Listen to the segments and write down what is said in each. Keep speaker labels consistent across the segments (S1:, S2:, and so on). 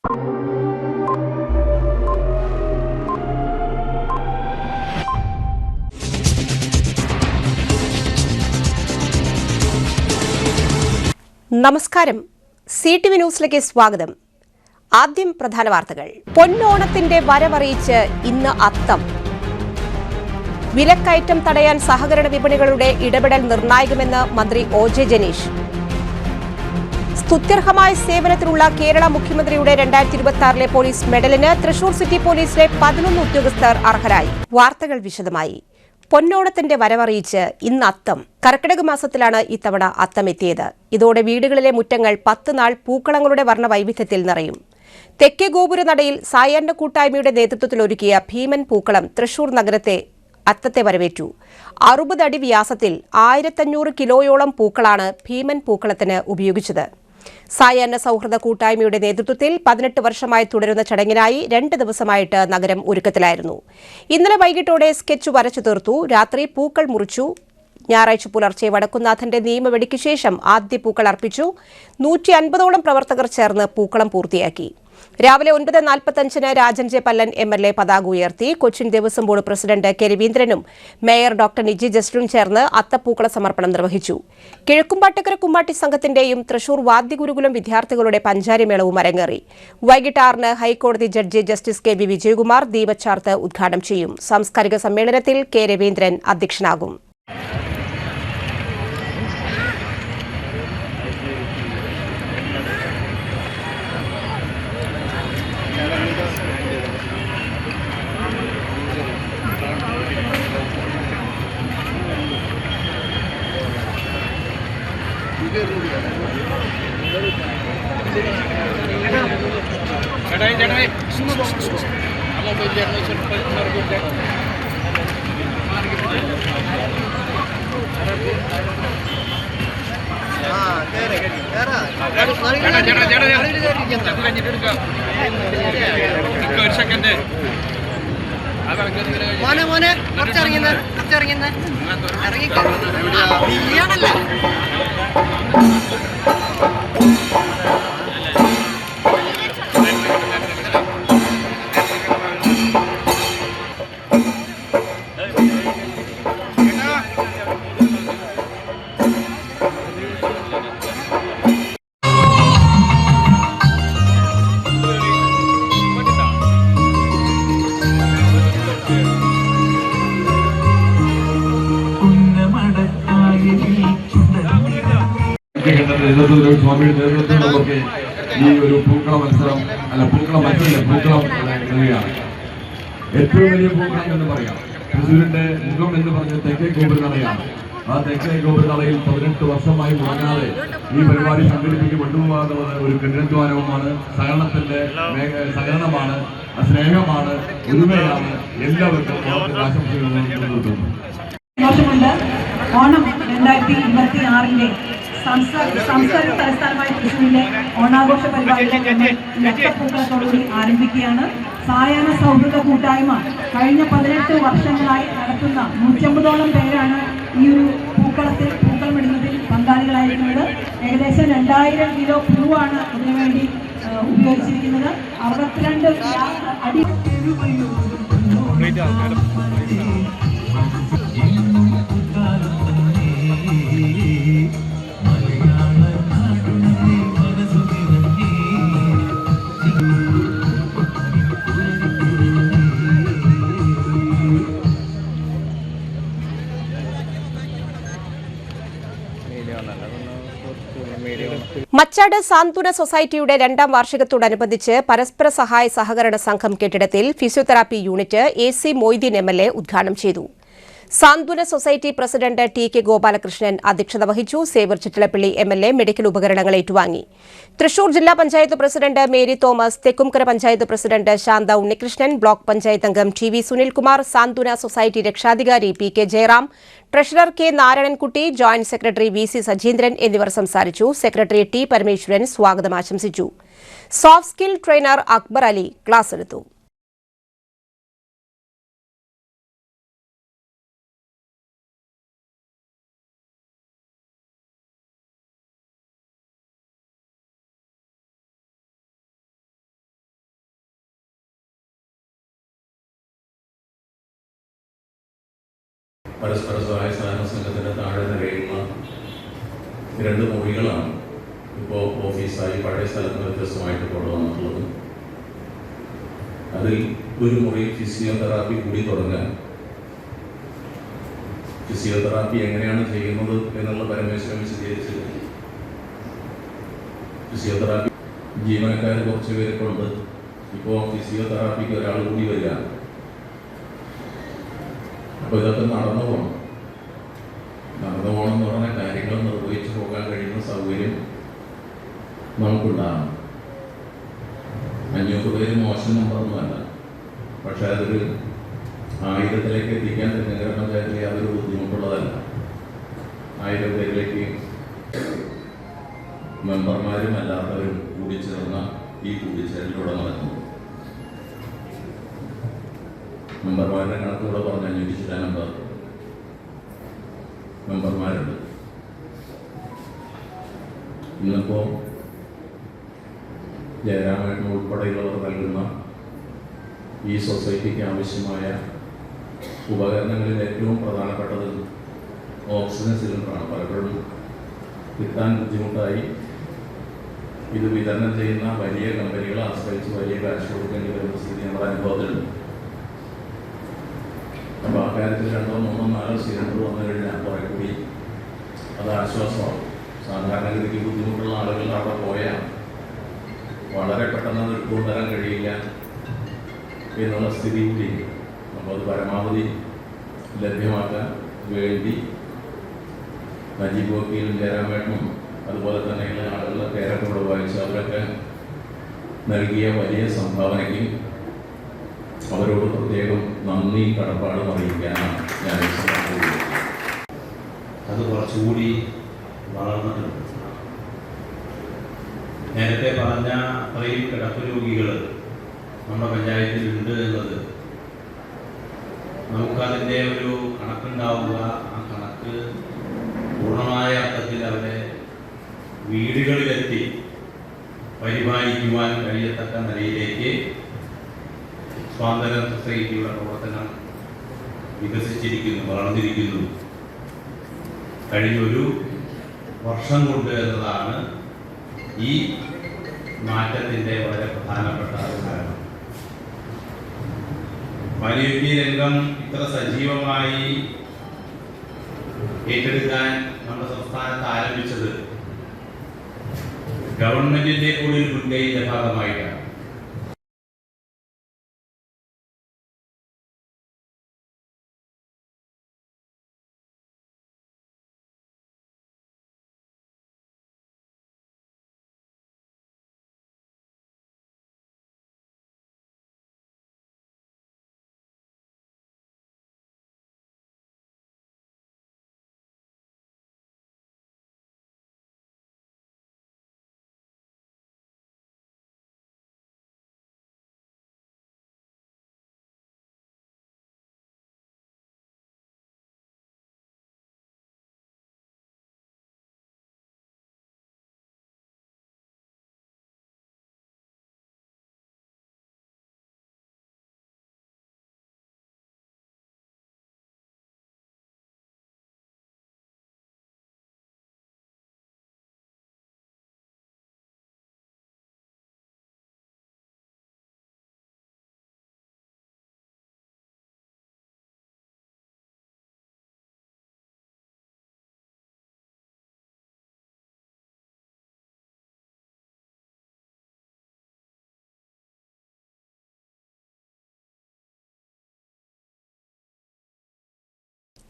S1: നമസ്കാരം. CTV ന്യൂസിലേക്ക് സ്വാഗതം. ആദ്യം പ്രധാന വാർത്തകൾ. പൊന്നോണത്തിന്റെ വരവറിയിച്ച് ഇന്ന് അത്തം. വിലക്കയറ്റം തടയാൻ സഹകരണ വിപണികളുടെ ഇടപെടൽ നിർണായകമെന്ന് മന്ത്രി OJ ജനീഷ്. സ്തുത്യർഹമായ സേവനത്തിനുള്ള കേരള മുഖ്യമന്ത്രിയുടെ 2026 പോലീസ് മെഡലിന് തൃശൂർ സിറ്റി പോലീസിലെ 11 ഉദ്യോഗസ്ഥർ അർഹരായി. വാർത്തകൾ വിശദമായി. പൊന്നോണത്തിന്റെ വരവറിയിച്ച് ഇന്ന് അത്തം. കർക്കിടക മാസത്തിലാണ് ഇത്തവണ അത്തം എത്തിയത്. ഇതോടെ വീടുകളിലെ മുറ്റങ്ങൾ 10 നാൾ പൂക്കളങ്ങളുടെ വർണ്ണവൈവിധ്യത്തിൽ നിറയും. തെക്കേ ഗോപുര നടയിൽ സായാഹ്ന കൂട്ടായ്മയുടെ നേതൃത്വത്തിൽ ഒരുക്കിയ ഭീമൻ പൂക്കളം തൃശൂർ നഗരത്തെ അത്തത്തെ വരവേറ്റു. 60 അടി വ്യാസത്തിൽ 1500 കിലോയോളം പൂക്കളാണ് ഭീമൻ പൂക്കളത്തിന് ഉപയോഗിച്ചത്. സായാഹ്ന സൗഹൃദ കൂട്ടായ്മയുടെ നേതൃത്വത്തിൽ 18 വർഷമായി തുടരുന്ന ചടങ്ങിനായി 2 ദിവസമായിട്ട് നഗരം ഒരുക്കത്തിലായിരുന്നു. ഇന്നലെ വൈകിട്ടോടെ സ്കെച്ച് വരച്ചു തീർത്തു. രാത്രി പൂക്കൾ മുറിച്ചു. ഞായറാഴ്ച പുലർച്ചെ വടക്കുന്നാഥന്റെ നിയമവെടിക്ക് ശേഷം ആദ്യ പൂക്കൾ അർപ്പിച്ചു. 150ഓളം പ്രവർത്തകർ ചേർന്ന് പൂക്കളം പൂർത്തിയാക്കി. രാവിലെ 9:45 രാജൻ ജെ പല്ലൻ MLA പതാക ഉയർത്തി. Cochin Devaswom board president K രവീന്ദ്രനും മേയർ ഡോക്ടർ നിജി ജസ്റ്റിനും ചേർന്ന് അത്തപ്പൂക്കള സമർപ്പണം നിർവഹിച്ചു. കിഴക്കുംപാട്ടക്കര കുമ്മാട്ടി സംഘത്തിന്റെയും തൃശൂർ വാദ്യഗുരുകുലം വിദ്യാർത്ഥികളുടെ പഞ്ചാരിമേളവും അരങ്ങേറി. വൈകിട്ട് 6-ന് ഹൈക്കോടതി ജഡ്ജി ജസ്റ്റിസ് KV വിജയകുമാർ ദീപച്ചാർത്ത് ഉദ്ഘാടനം ചെയ്യും. സാംസ്കാരിക സമ്മേളനത്തിൽ കെ രവീന്ദ്രൻ അധ്യക്ഷനാകും.
S2: മോനെ കുറച്ചിറങ്ങുന്ന ഇറങ്ങിയാണല്ലോ.
S3: സ്വാമിയുടെ നേതൃത്വത്തിലൊക്കെ ഈ ഒരു പൂക്കള മത്സരം നൽകുകയാണ്. ഏറ്റവും വലിയ പൂക്കളം എന്ന് പറയാം തൃശ്ശൂരിന്റെ മുഖം എന്ന് പറഞ്ഞ തെക്കേ ഗോപുര നടയാണ്. ആ തെക്കേ ഗോപുര നടയിൽ 18 വർഷമായി മുടങ്ങാതെ ഈ പരിപാടി സംഘടിപ്പിച്ച് കൊണ്ടുപോകാനുള്ളത് ഒരു കഠിനാധ്വാനവുമാണ്. സഹകരണമാണ്, സ്നേഹമാണ്, ഒരുമയാണ്. എല്ലാവർക്കും ആശംസകൾ നേർന്നുകൊള്ളുന്നു.
S4: ഓണം 2026 സാംസ്കാരിക തലസ്ഥാനമായ തൃശ്ശൂരിലെ ഓണാഘോഷ പരിപാടികൾ പൂക്കളത്തോടുകൂടി ആരംഭിക്കുകയാണ്. സായാഹ്ന സൗഹൃദ കൂട്ടായ്മ കഴിഞ്ഞ 18 വർഷങ്ങളായി നടത്തുന്ന 150ഓളം പേരാണ് ഈ ഒരു പൂക്കളമിടുന്നതിൽ പങ്കാളികളായിരിക്കുന്നത്. ഏകദേശം 2000 കിലോ പൂവാണ് അതിനുവേണ്ടി ഉപയോഗിച്ചിരിക്കുന്നത്. 62 അടി
S1: മച്ചാട് സാന്ത്വന സൊസൈറ്റിയുടെ 2ാം വാർഷികത്തോടനുബന്ധിച്ച് പരസ്പര സഹായ സഹകരണ സംഘം കെട്ടിടത്തിൽ physiotherapy unit AC Moideen MLA ഉദ്ഘാടനം ചെയ്തു. സാന്ത്വന സൊസൈറ്റി പ്രസിഡന്റ് TK ഗോപാലകൃഷ്ണൻ അധ്യക്ഷത വഹിച്ചു. സേവർ ചിറ്റിലപ്പള്ളി MLA മെഡിക്കൽ ഉപകരണങ്ങൾ ഏറ്റുവാങ്ങി. തൃശൂർ ജില്ലാ panchayat president Mary Thomas, Thekkumkara panchayat president Shantha Unnikrishnan, block panchayat അംഗം TV സുനിൽകുമാർ, സാന്ത്വന സൊസൈറ്റി രക്ഷാധികാരി PK Jayaram, treasurer K Narayanankutty, joint secretary VC Sajeendran എന്നിവർ സംസാരിച്ചു. സെക്രട്ടറി T പരമേശ്വരൻ സ്വാഗതം ആശംസിച്ചു. Soft skill trainer Akbar Ali class എടുത്തു.
S5: പരസ്പര സഹായ സഹകരണ സംഘത്തിൻ്റെ താഴെ നിറയുന്ന 2 മുറികളാണ് ഇപ്പോൾ ഓഫീസായി പഴയ സ്ഥലത്ത് വ്യത്യസ്തമായിട്ട് കൊണ്ടുവന്നിട്ടുള്ളത്. അതിൽ ഒരു മുറി ഫിസിയോതെറാപ്പി കൂടി തുടങ്ങാൻ, ഫിസിയോതെറാപ്പി എങ്ങനെയാണ് ചെയ്യുന്നത് എന്നുള്ള പരമേശ്വരൻ വിശദീകരിച്ചത്. ഫിസിയോതെറാപ്പി ജീവനക്കാർ കുറച്ച് പേരൊക്കെ ഉണ്ട്. ഇപ്പോൾ ഫിസിയോതെറാപ്പിക്ക് ഒരാൾ കൂടി വരിക. അപ്പോൾ ഇതൊക്കെ നടന്നു പോകണം എന്ന് പറഞ്ഞ കാര്യങ്ങൾ നിർവഹിച്ചു പോകാൻ കഴിയുന്ന സൗകര്യം നമുക്കുണ്ടാകണം. 500 പേര് മോശം നമ്പറൊന്നുമല്ല. പക്ഷേ അതൊരു 1000-ലേക്ക് എത്തിക്കാൻ തെരഞ്ഞെടുപ്പ് പഞ്ചായത്തിൽ യാതൊരു ബുദ്ധിമുട്ടുള്ളതല്ല. 1000 പേരിലേക്ക് മെമ്പർമാരും അല്ലാത്തവരും കൂടിച്ചേർന്ന ഈ കൂടിച്ചേരലിലൂടെ നടക്കുന്നു. മെമ്പർമാരുടെ കണക്കുകൂടെ പറഞ്ഞ 500 ചില നമ്പർ മെമ്പർമാരുണ്ട്. ഇന്നിപ്പോൾ ജയരാമേട്ടൻ ഉൾപ്പെടെയുള്ളവർ നൽകുന്ന ഈ സൊസൈറ്റിക്ക് ആവശ്യമായ ഉപകരണങ്ങളിൽ ഏറ്റവും പ്രധാനപ്പെട്ടത് ഓക്സിജൻ സിലിണ്ടറാണ്. പലപ്പോഴും കിട്ടാൻ ബുദ്ധിമുട്ടായി ഇത് വിതരണം ചെയ്യുന്ന വലിയ കമ്പനികളെ ആശ്രയിച്ച് വലിയ കാശ് കൊടുക്കേണ്ടി വരുന്ന സ്ഥിതി നമ്മുടെ അനുഭവത്തിലുണ്ട്. അപ്പോൾ ആ കാര്യത്തിൽ 2, 3, 4 സിലിണ്ടർ വന്നു കഴിഞ്ഞാൽ കുറെ കൂടി അത് ആശ്വാസമാണ്. സാധാരണഗതിക്ക് ബുദ്ധിമുട്ടുള്ള ആളുകൾ അവിടെ പോയാൽ വളരെ പെട്ടെന്ന് അത് എടുത്തുകൊണ്ടുവരാൻ കഴിയില്ല എന്നുള്ള സ്ഥിതി കൂടി. അപ്പോൾ അത് പരമാവധി ലഭ്യമാക്കാൻ വേണ്ടി നജീബ് വക്കീലും ജയരാമേട്ടനും അതുപോലെ തന്നെയുള്ള ആളുകളുടെ പേരൊക്കെ ഇവിടെ വായിച്ച് അവരൊക്കെ നൽകിയ വലിയ സംഭാവനയ്ക്ക് അവരോട് പ്രത്യേകം നന്ദി കടപ്പാടും അറിയിക്കാനാണ് ഞാൻ
S6: അത് കുറച്ചുകൂടി വളർന്നിട്ടുണ്ട്. നേരത്തെ പറഞ്ഞ അത്രയും കിടപ്പ് രോഗികൾ നമ്മുടെ പഞ്ചായത്തിലുണ്ട് എന്നത് നമുക്കതിൻ്റെ ഒരു കണക്കുണ്ടാവുക. ആ കണക്ക് പൂർണ്ണമായ അർത്ഥത്തിൽ അവരെ വീടുകളിലെത്തി പരിപാലിക്കുവാൻ കഴിയത്തക്ക നിലയിലേക്ക് സ്വാതന്ത്ര്യ സൊസൈറ്റിയുടെ പ്രവർത്തനം വികസിച്ചിരിക്കുന്നു, വളർന്നിരിക്കുന്നു. കഴിഞ്ഞൊരു വർഷം കൊണ്ട് എന്നതാണ് ഈ മാറ്റത്തിൻ്റെ വളരെ പ്രധാനപ്പെട്ട കാരണം. പാലിയേറ്റീവ് രംഗം ഇത്ര സജീവമായി ഏറ്റെടുക്കാൻ നമ്മുടെ സംസ്ഥാനത്ത് ആരംഭിച്ചത് ഗവൺമെന്റിന്റെ കൂടി മുൻകൈയുടെ ഭാഗമായിട്ടാണ്.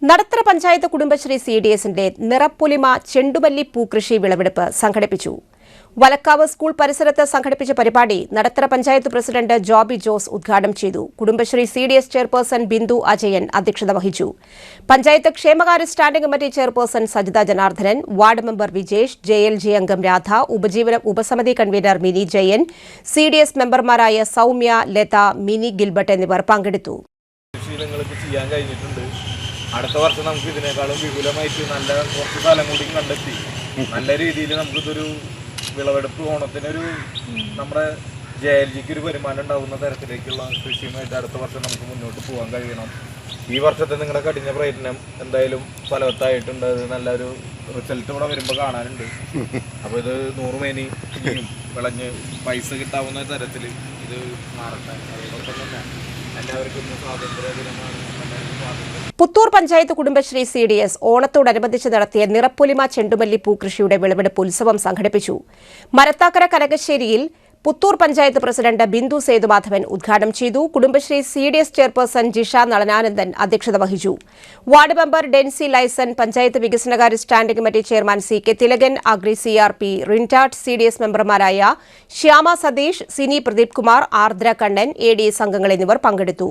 S1: നടത്തറ പഞ്ചായത്ത് കുടുംബശ്രീ CDSന്റെ നിറപ്പൊലിമ ചെണ്ടുമല്ലി പൂക്കൃഷി വിളവെടുപ്പ് സംഘടിപ്പിച്ചു. വലക്കാവ് സ്കൂൾ പരിസരത്ത് സംഘടിപ്പിച്ച പരിപാടി നടത്തറ പഞ്ചായത്ത് പ്രസിഡന്റ് ജോബി ജോസ് ഉദ്ഘാടനം ചെയ്തു. കുടുംബശ്രീ CDS ചെയർപേഴ്സൺ ബിന്ദു അജയൻ അധ്യക്ഷത വഹിച്ചു. പഞ്ചായത്ത് ക്ഷേമകാര്യ standing committee chairperson Sajitha Janardhanan, ward member Vijesh, JLG അംഗം രാധ, ഉപജീവന ഉപസമിതി കൺവീനർ മിനി ജയൻ, CDS മെമ്പർമാരായ സൗമ്യ, ലത, മിനി ഗിൽബർട്ട് എന്നിവർ പങ്കെടുത്തു.
S7: അടുത്ത വർഷം നമുക്ക് ഇതിനേക്കാളും വിപുലമായിട്ട് നല്ല കുറച്ച് സ്ഥലം കൂടി കണ്ടെത്തി നല്ല രീതിയിൽ നമുക്കിതൊരു വിളവെടുപ്പ് ഓണത്തിനൊരു നമ്മുടെ JLGക്ക് ഒരു വരുമാനം ഉണ്ടാകുന്ന തരത്തിലേക്കുള്ള കൃഷിയുമായിട്ട് അടുത്ത വർഷം നമുക്ക് മുന്നോട്ട് പോകാൻ കഴിയണം. ഈ വർഷത്തെ നിങ്ങളുടെ കഠിന പ്രയത്നം എന്തായാലും ഫലവത്തായിട്ടുണ്ട്. അത് നല്ലൊരു റിസൾട്ട് ഇവിടെ വരുമ്പോൾ കാണാനുണ്ട്. അപ്പോൾ ഇത് 100 മേനി ഇനിയും വിളഞ്ഞ് പൈസ കിട്ടാവുന്ന തരത്തിൽ ഇത് മാറട്ടെ. അതോടൊപ്പം തന്നെ എല്ലാവർക്കും സ്വാതന്ത്ര്യ ദിനമാണ്.
S1: പുത്തൂർ പഞ്ചായത്ത് കുടുംബശ്രീ CDS ഓണത്തോടനുബന്ധിച്ച് നടത്തിയ നിറപ്പൊലിമ ചെണ്ടുമല്ലി പൂക്കൃഷിയുടെ വിളവെടുപ്പ് ഉത്സവം സംഘടിപ്പിച്ചു. മരത്താക്കര കനകശ്ശേരിയിൽ പുത്തൂർ പഞ്ചായത്ത് പ്രസിഡന്റ് ബിന്ദു സേതുമാധവൻ ഉദ്ഘാടനം ചെയ്തു. കുടുംബശ്രീ CDS ചെയർപേഴ്സൺ ജിഷ നളനാനന്ദൻ അധ്യക്ഷത വഹിച്ചു. വാർഡ് മെമ്പർ ഡെൻസി ലൈസൺ, പഞ്ചായത്ത് വികസനകാര്യ standing committee chairman CK Thilakan, agri CRP, റിൻടാർട്ട് CDS മെമ്പർമാരായ ശ്യാമ സതീഷ്, സിനി പ്രദീപ് കുമാർ, ആർദ്ര കണ്ണൻ, ADS അംഗങ്ങൾ എന്നിവർ പങ്കെടുത്തു.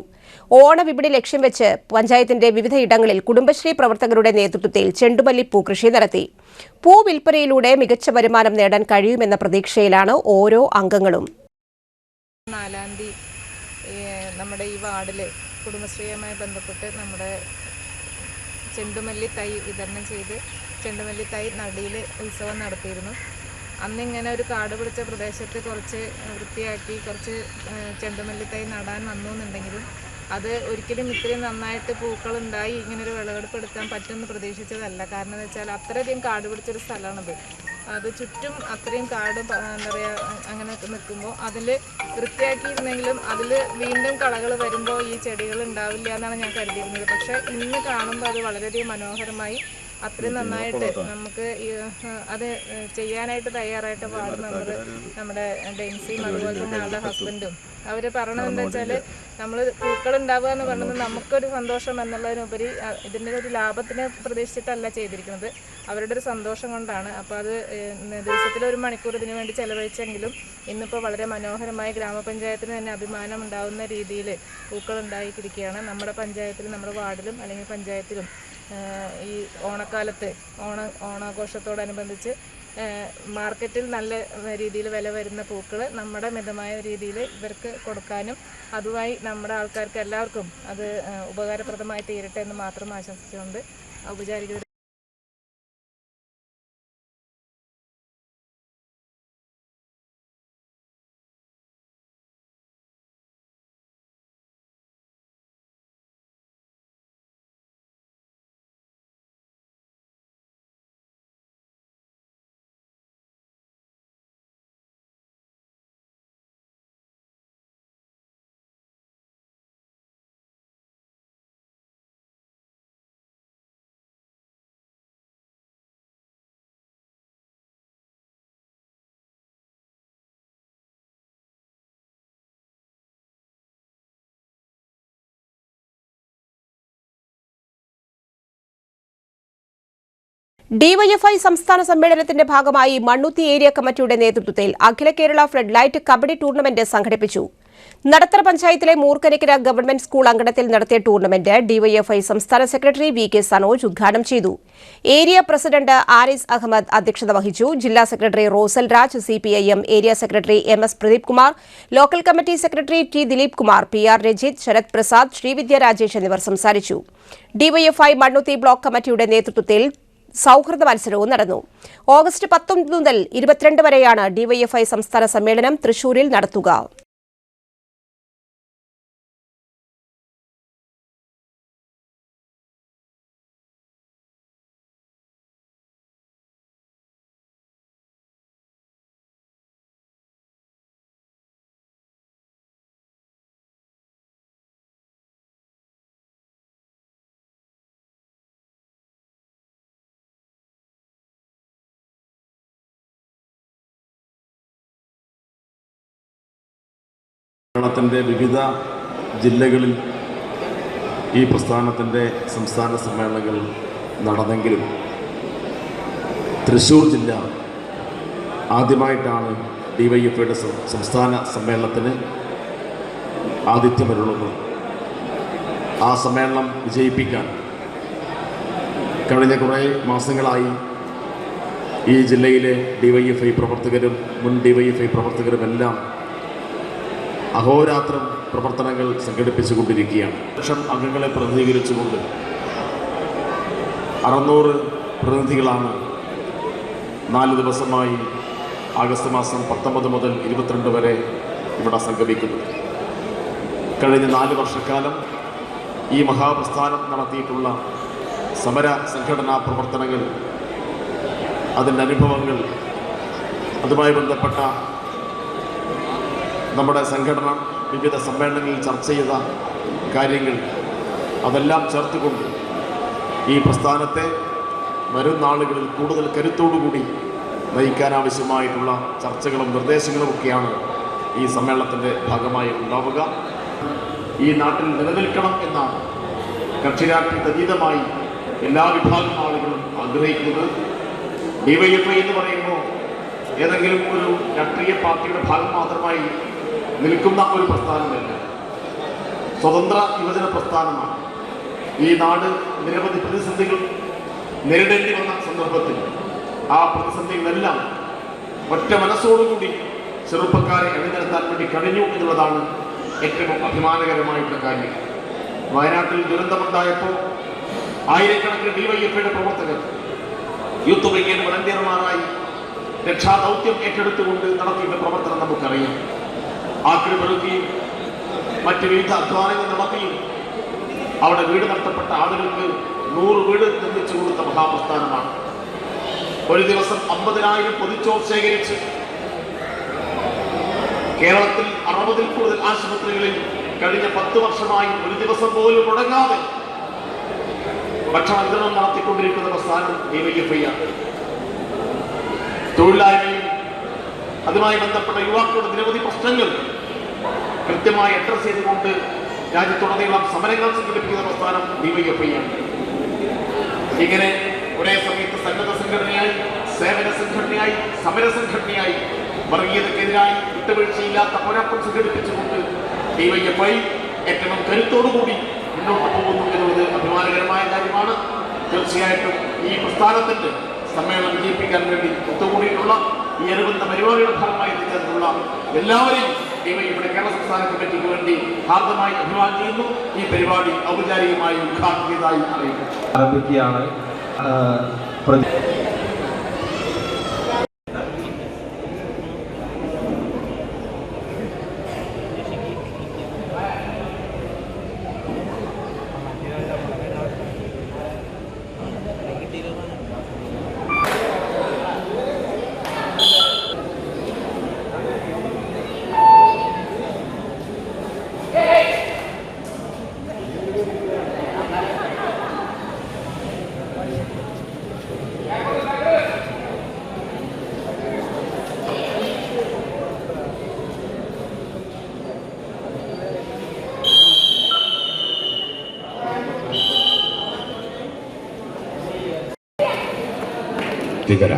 S1: ഓണവിപണി ലക്ഷ്യം വെച്ച് പഞ്ചായത്തിന്റെ വിവിധയിടങ്ങളിൽ കുടുംബശ്രീ പ്രവർത്തകരുടെ നേതൃത്വത്തിൽ ചെണ്ടുമല്ലി പൂക്കൃഷി നടത്തി. പൂ വിൽപ്പനയിലൂടെ മികച്ച വരുമാനം നേടാൻ കഴിയുമെന്ന പ്രതീക്ഷയിലാണ് ഓരോ അംഗങ്ങളും.
S8: 4-ാം തീയതി നമ്മുടെ ഈ വാർഡിൽ കുടുംബശ്രീയുമായി ബന്ധപ്പെട്ട് നമ്മുടെ ചെണ്ടുമല്ലി തൈ വിതരണം ചെയ്ത് ചെണ്ടുമല്ലി തൈ നടിയിൽ ഉത്സവം നടത്തിയിരുന്നു. അന്നിങ്ങനെ ഒരു കാട് പിടിച്ച പ്രദേശത്ത് കുറച്ച് വൃത്തിയാക്കി കുറച്ച് ചെണ്ടുമല്ലി തൈ നടാൻ വന്നു എന്നുണ്ടെങ്കിലും അത് ഒരിക്കലും ഇത്രയും നന്നായിട്ട് പൂക്കളുണ്ടായി ഇങ്ങനൊരു വിളവെടുപ്പ് എടുക്കാൻ പറ്റുമെന്ന് പ്രതീക്ഷിച്ചതല്ല. കാരണം എന്ന് വെച്ചാൽ അത്രയധികം കാട് പിടിച്ചൊരു സ്ഥലമാണത്. അത് ചുറ്റും അത്രയും കാട് എന്താ പറയുക അങ്ങനെ നിൽക്കുമ്പോൾ അതിൽ വൃത്തിയാക്കിയിരുന്നെങ്കിലും അതിൽ വീണ്ടും കളകൾ വരുമ്പോൾ ഈ ചെടികൾ ഉണ്ടാവില്ല എന്നാണ് ഞാൻ കരുതിയിരുന്നത്. പക്ഷേ ഇന്ന് കാണുമ്പോൾ അത് വളരെയധികം മനോഹരമായി അത്രയും നന്നായിട്ട് നമുക്ക് അത് ചെയ്യാനായിട്ട് തയ്യാറായിട്ട് വാർഡ് മെമ്പർ നമ്മുടെ ഡെൻസിയും അതുപോലെ തന്നെ ആളുടെ ഹസ്ബൻഡും അവർ പറയണത് എന്താ വെച്ചാൽ നമ്മൾ പൂക്കൾ ഉണ്ടാവുക എന്ന് പറയുന്നത് നമുക്കൊരു സന്തോഷം എന്നുള്ളതിനുപരി ഇതിൻ്റെ ഒരു ലാഭത്തിനെ പ്രതീക്ഷിച്ചിട്ടല്ല ചെയ്തിരിക്കുന്നത്, അവരുടെ ഒരു സന്തോഷം കൊണ്ടാണ്. അപ്പോൾ അത് ദിവസത്തിൽ 1 മണിക്കൂർ ഇതിനു വേണ്ടി ചെലവഴിച്ചെങ്കിലും ഇന്നിപ്പോൾ വളരെ മനോഹരമായി ഗ്രാമപഞ്ചായത്തിന് തന്നെ അഭിമാനം ഉണ്ടാകുന്ന രീതിയിൽ പൂക്കൾ ഉണ്ടായിരിക്കുകയാണ്. നമ്മുടെ പഞ്ചായത്തിലും നമ്മുടെ വാർഡിലും അല്ലെങ്കിൽ പഞ്ചായത്തിലും ഈ ഓണക്കാലത്ത് ഓണാഘോഷത്തോടനുബന്ധിച്ച് മാർക്കറ്റിൽ നല്ല രീതിയിൽ വില വരുന്ന പൂക്കൾ നമ്മുടെ മിതമായ രീതിയിൽ ഇവർക്ക് കൊടുക്കാനും അതുമായി നമ്മുടെ ആൾക്കാർക്ക് എല്ലാവർക്കും അത് ഉപകാരപ്രദമായി തീരട്ടെ എന്ന് മാത്രം ആശംസിച്ചുകൊണ്ട് ഔപചാരികത.
S1: DYFI സംസ്ഥാന സമ്മേളനത്തിന്റെ ഭാഗമായി മണ്ണുത്തി ഏരിയ കമ്മിറ്റിയുടെ നേതൃത്വത്തിൽ അഖില Kerala flood light kabaddi tournament സംഘടിപ്പിച്ചു. നടത്തറ പഞ്ചായത്തിലെ മൂർക്കനിക്കര ഗവൺമെന്റ് സ്കൂൾ അങ്കണത്തിൽ നടത്തിയ ടൂർണമെന്റ് DYFI സംസ്ഥാന സെക്രട്ടറി VK സനോജ് ഉദ്ഘാടനം ചെയ്തു. ഏരിയ പ്രസിഡന്റ് ആരിസ് അഹമ്മദ് അധ്യക്ഷത വഹിച്ചു. ജില്ലാ secretary Rosal Raj, CPIM area secretary MS Pradeep Kumar, local committee secretary T Dileep Kumar, PR Rajith, Sarath Prasad, Sreevidya Rajesh എന്നിവർ സംസാരിച്ചു. DYFI മണ്ണുത്തി ബ്ലോക്ക് കമ്മിറ്റിയുടെ നേതൃത്വത്തിൽ സൗഹൃദ മത്സരവും നടന്നു. ഓഗസ്റ്റ് 19 മുതൽ 22 വരെയാണ് DYFI സംസ്ഥാന സമ്മേളനം തൃശൂരിൽ നടത്തുക.
S9: കേരളത്തിൻ്റെ വിവിധ ജില്ലകളിൽ ഈ പ്രസ്ഥാനത്തിൻ്റെ സംസ്ഥാന സമ്മേളനങ്ങൾ നടന്നെങ്കിലും തൃശ്ശൂർ ജില്ല ആദ്യമായിട്ടാണ് DYFIയുടെ സംസ്ഥാന സമ്മേളനത്തിന് ആതിഥ്യമരുളുന്നത്. ആ സമ്മേളനം വിജയിപ്പിക്കാൻ കഴിഞ്ഞ കുറേ മാസങ്ങളായി ഈ ജില്ലയിലെ DYFI പ്രവർത്തകരും മുൻ DYFI പ്രവർത്തകരുമെല്ലാം അഹോരാത്രം പ്രവർത്തനങ്ങൾ സംഘടിപ്പിച്ചുകൊണ്ടിരിക്കുകയാണ്. 1 ലക്ഷം അംഗങ്ങളെ പ്രതിനിധീകരിച്ചുകൊണ്ട് 600 പ്രതിനിധികളാണ് 4 ദിവസമായി ആഗസ്റ്റ് മാസം 19 മുതൽ 22 വരെ ഇവിടെ സംഗമിക്കുന്നത്. കഴിഞ്ഞ 4 വർഷക്കാലം ഈ മഹാപ്രസ്ഥാനം നടത്തിയിട്ടുള്ള സമര സംഘടനാ പ്രവർത്തനങ്ങൾ, അതിൻ്റെ അനുഭവങ്ങൾ, അതുമായി ബന്ധപ്പെട്ട നമ്മുടെ സംഘടന വിവിധ സമ്മേളനങ്ങളിൽ ചർച്ച ചെയ്ത കാര്യങ്ങൾ അതെല്ലാം ചേർത്തുകൊണ്ട് ഈ പ്രസ്ഥാനത്തെ വരും നാളുകളിൽ കൂടുതൽ കരുത്തോടുകൂടി നയിക്കാനാവശ്യമായിട്ടുള്ള ചർച്ചകളും നിർദ്ദേശങ്ങളുമൊക്കെയാണ് ഈ സമ്മേളനത്തിൻ്റെ ഭാഗമായി ഉണ്ടാവുക. ഈ നാട്ടിൽ നിലനിൽക്കണം എന്നാണ് കക്ഷിരാഷ്ട്രീയതീതമായി എല്ലാ വിഭാഗം ആളുകളും ആഗ്രഹിക്കുന്നത്. ഡിവൈഎഫ്ഐ എന്ന് പറയുമ്പോൾ ഏതെങ്കിലും ഒരു രാഷ്ട്രീയ പാർട്ടിയുടെ ഭാഗം മാത്രമായി നിൽക്കുന്ന ഒരു പ്രസ്ഥാനമല്ല, സ്വതന്ത്ര യുവജന പ്രസ്ഥാനമാണ്. ഈ നാട് നിരവധി പ്രതിസന്ധികൾ നേരിടേണ്ടി വന്ന സന്ദർഭത്തിൽ ആ പ്രതിസന്ധികളെല്ലാം ഒറ്റ മനസ്സോടുകൂടി ചെറുപ്പക്കാരെ അണിനിരത്താൻ വേണ്ടി കഴിഞ്ഞു എന്നുള്ളതാണ് ഏറ്റവും അഭിമാനകരമായിട്ടുള്ള കാര്യം. വയനാട്ടിൽ ദുരന്തമുണ്ടായപ്പോൾ ആയിരക്കണക്കിന് ഡിവൈഎഫ്ഐയുടെ പ്രവർത്തകർ യൂത്ത് ബ്രിഗേഡ് വളണ്ടിയർമാരായി രക്ഷാദൗത്യം ഏറ്റെടുത്തുകൊണ്ട് നടത്തിയ പ്രവർത്തനം നമുക്കറിയാം. ആക്രി പെറുക്കിയും മറ്റ് വിവിധ അധ്വാനങ്ങൾ നടത്തിയും അവിടെ വീട് നഷ്ടപ്പെട്ട ആളുകൾക്ക് 100 വീട് നിർമ്മിച്ചു കൊടുത്ത മഹാപ്രസ്ഥാനമാണ്. ഒരു ദിവസം 50,000 പൊതിച്ചോർ ശേഖരിച്ച് കേരളത്തിൽ 60-ൽ കൂടുതൽ ആശുപത്രികളിൽ കഴിഞ്ഞ 10 വർഷമായി ഒരു ദിവസം പോലും മുടങ്ങാതെ ഭക്ഷണ വിതരണം നടത്തിക്കൊണ്ടിരിക്കുന്ന പ്രസ്ഥാനം ഡിവൈഎഫ്ഐ ആണ്. തൊഴിലായ്മയും അതുമായി ബന്ധപ്പെട്ട യുവാക്കളുടെ നിരവധി പ്രശ്നങ്ങൾ കൃത്യമായി അഡ്രസ് ചെയ്തുകൊണ്ട് രാജ്യത്തുടനീളം സമരങ്ങൾ സംഘടിപ്പിക്കുന്ന പ്രസ്ഥാനം ഡിവൈഎഫ്ഐ ആണ്. ഇങ്ങനെ ഒരേ സമയത്ത് സന്നദ്ധ സംഘടനയായി, സേവന സംഘടനയായി, സമര സംഘടനയായി, വർഗീയതക്കെതിരായി വിട്ടുവീഴ്ചയില്ലാത്ത പോരാട്ടം സംഘടിപ്പിച്ചുകൊണ്ട് ഡിവൈഎഫ്ഐ ഏറ്റവും കരുത്തോടുകൂടി മുന്നോട്ട് പോകുന്നു എന്നുള്ളത് അഭിമാനകരമായ കാര്യമാണ്. തീർച്ചയായിട്ടും ഈ പ്രസ്ഥാനത്തിന്റെ സമ്മേളനം വിജയിപ്പിക്കാൻ വേണ്ടി ഒത്തുകൂടിയിട്ടുള്ള ഈ അനുബന്ധ പരിപാടിയുടെ ഭാഗമായി എത്തിച്ചേർന്നുള്ള എല്ലാവരെയും ഡിവൈഎഫ്ഐയുടെ കേരള സംസ്ഥാന കമ്മിറ്റിക്ക് വേണ്ടി ഹാർദമായി അഭിവാദ്യം ചെയ്യുന്നു. ഈ പരിപാടി ഔപചാരികമായി ഉദ്ഘാടനം ചെയ്തതായി അറിയിക്കുന്നു.
S10: ആരംഭിക്കുകയാണ്.
S9: തികര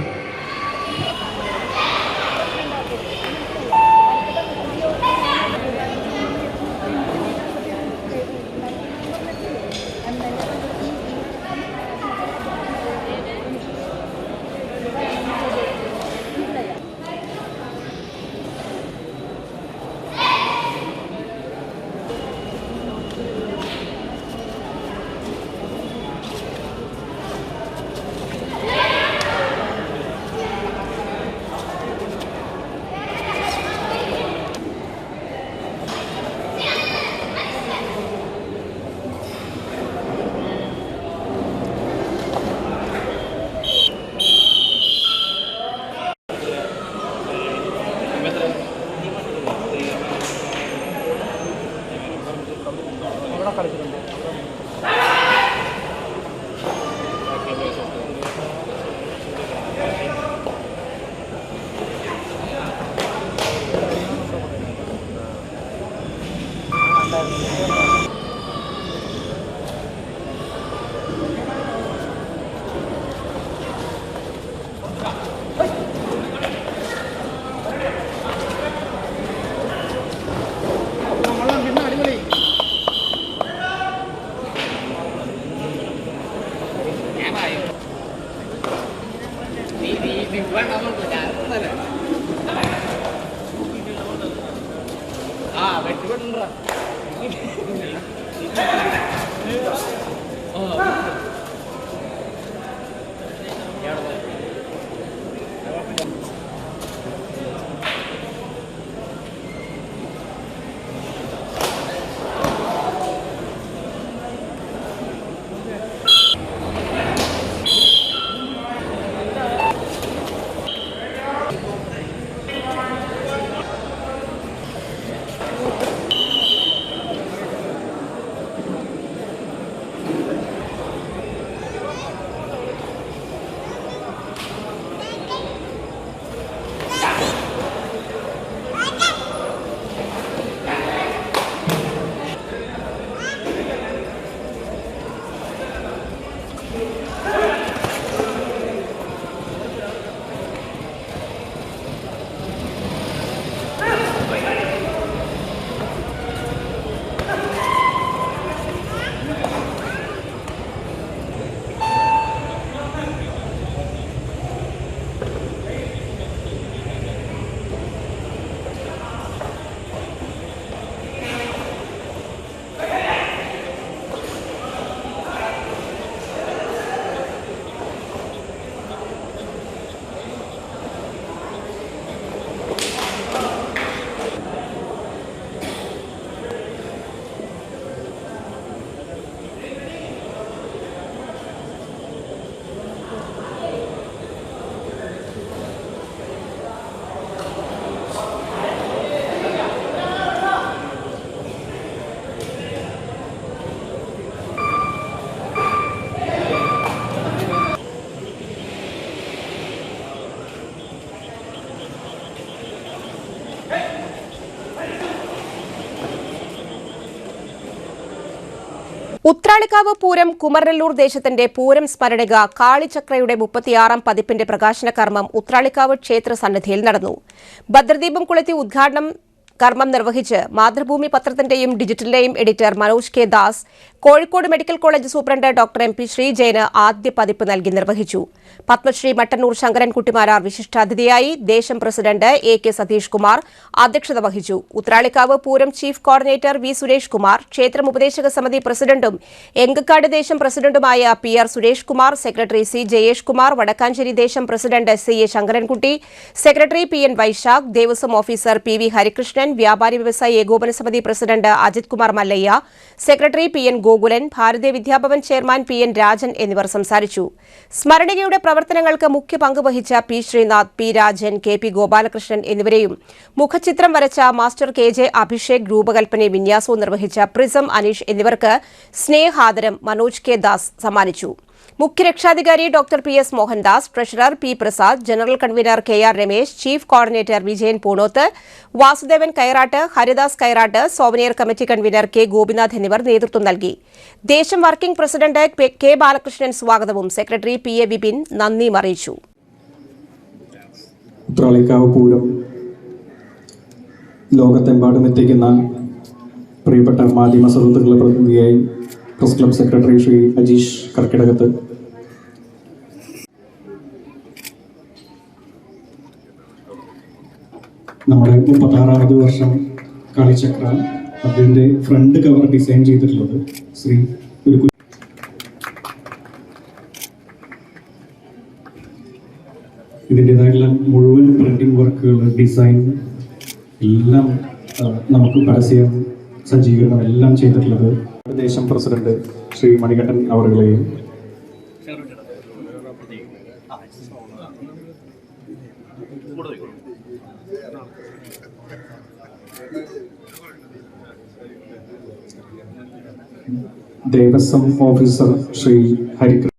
S1: ഉത്രാളിക്കാവ് പൂരം കുമരനെല്ലൂർ ദേശത്തിന്റെ പൂരം സ്മരണിക കാളിചക്രയുടെ 36ാം പതിപ്പിന്റെ പ്രകാശന കർമ്മം ഉത്രാളിക്കാവ് ക്ഷേത്ര സന്നിധിയിൽ നടന്നു. ഭദ്രദീപം കൊളുത്തി ഉദ്ഘാടനം കർമ്മം നിർവഹിച്ച് മാതൃഭൂമി പത്രത്തിന്റെയും ഡിജിറ്റലിന്റെയും editor Manoj K Das Kozhikode medical college superintendent doctor MP ശ്രീജയന് ആദ്യ പതിപ്പ് നൽകി നിർവഹിച്ചു. പത്മശ്രീ മട്ടന്നൂർ ശങ്കരൻകുട്ടിമാരാർ വിശിഷ്ടാതിഥിയായി. ദേശം പ്രസിഡന്റ് AK സതീഷ് കുമാർ അധ്യക്ഷത വഹിച്ചു. Uthralikavu Pooram chief coordinator V Suresh Kumar, ക്ഷേത്രം ഉപദേശക സമിതി പ്രസിഡന്റും എങ്കക്കാട് ദേശം പ്രസിഡന്റുമായ PR Suresh Kumar, secretary C Jayesh Kumar, Vadakkanchery ദേശം president CA Sankarankutty, secretary PN Vaisakh, Devaswom officer PV Harikrishnan, വ്യാപാരി വ്യവസായി ഏകോപന സമിതി president Ajith Kumar Mallayya, secretary PN Gokulan, Bharatiya Vidyabhavan chairman PN Rajan എന്നിവർ സംസാരിച്ചു. സ്മരണികയുടെ പ്രവർത്തനങ്ങൾക്ക് മുഖ്യ പങ്ക് വഹിച്ച P Sreenath, P Rajan, KP Gopalakrishnan എന്നിവരെയും മുഖചിത്രം വരച്ച മാസ്റ്റർ KJ അഭിഷേക് രൂപകൽപ്പനയും വിന്യാസവും നിർവഹിച്ച പ്രിസം അനീഷ് എന്നിവർക്ക് സ്നേഹാദരം മനോജ് കെ ദാസ് സമ്മാനിച്ചു. മുഖ്യരക്ഷാധികാരി doctor PS Mohandas, treasurer P Prasad, general convener KR Ramesh, chief coordinator Vijayan Poonoth, Vasudevan Kairatt, Haridas Kairatt, souvenir committee convener K Gopinath എന്നിവർ നേതൃത്വം നൽകി. ദേശം വർക്കിംഗ് പ്രസിഡന്റ് K ബാലകൃഷ്ണൻ സ്വാഗതവും സെക്രട്ടറി PA വിപിൻ നന്ദിയും അറിയിച്ചു.
S10: ഉത്രാളിക്കാവ് പൂരം ലോകത്തെമ്പാടും എത്തിക്കുന്ന പ്രിയപ്പെട്ട മാധ്യമ സുഹൃത്തുക്കളെ പ്രതിനിധിയായി press club secretary Shri Ajeesh Karkidakath, നമ്മുടെ 36ാമത് വർഷം കാളിചക്ര അതിൻ്റെ ഫ്രണ്ട് കവർ ഡിസൈൻ ചെയ്തിട്ടുള്ളത് ശ്രീ ഒരു ഇതിൻ്റെതായിട്ടുള്ള മുഴുവൻ പ്രിന്റിംഗ് വർക്കുകൾ, ഡിസൈൻ എല്ലാം നമുക്ക് പരസ്യം സജ്ജീകരണം എല്ലാം ചെയ്തിട്ടുള്ളത് ദേശം പ്രസിഡന്റ് ശ്രീ മണികണ്ഠൻ അവരുകളെയും ദേവസ്വം ഓഫീസർ ശ്രീ ഹരികൃഷ്ണൻ.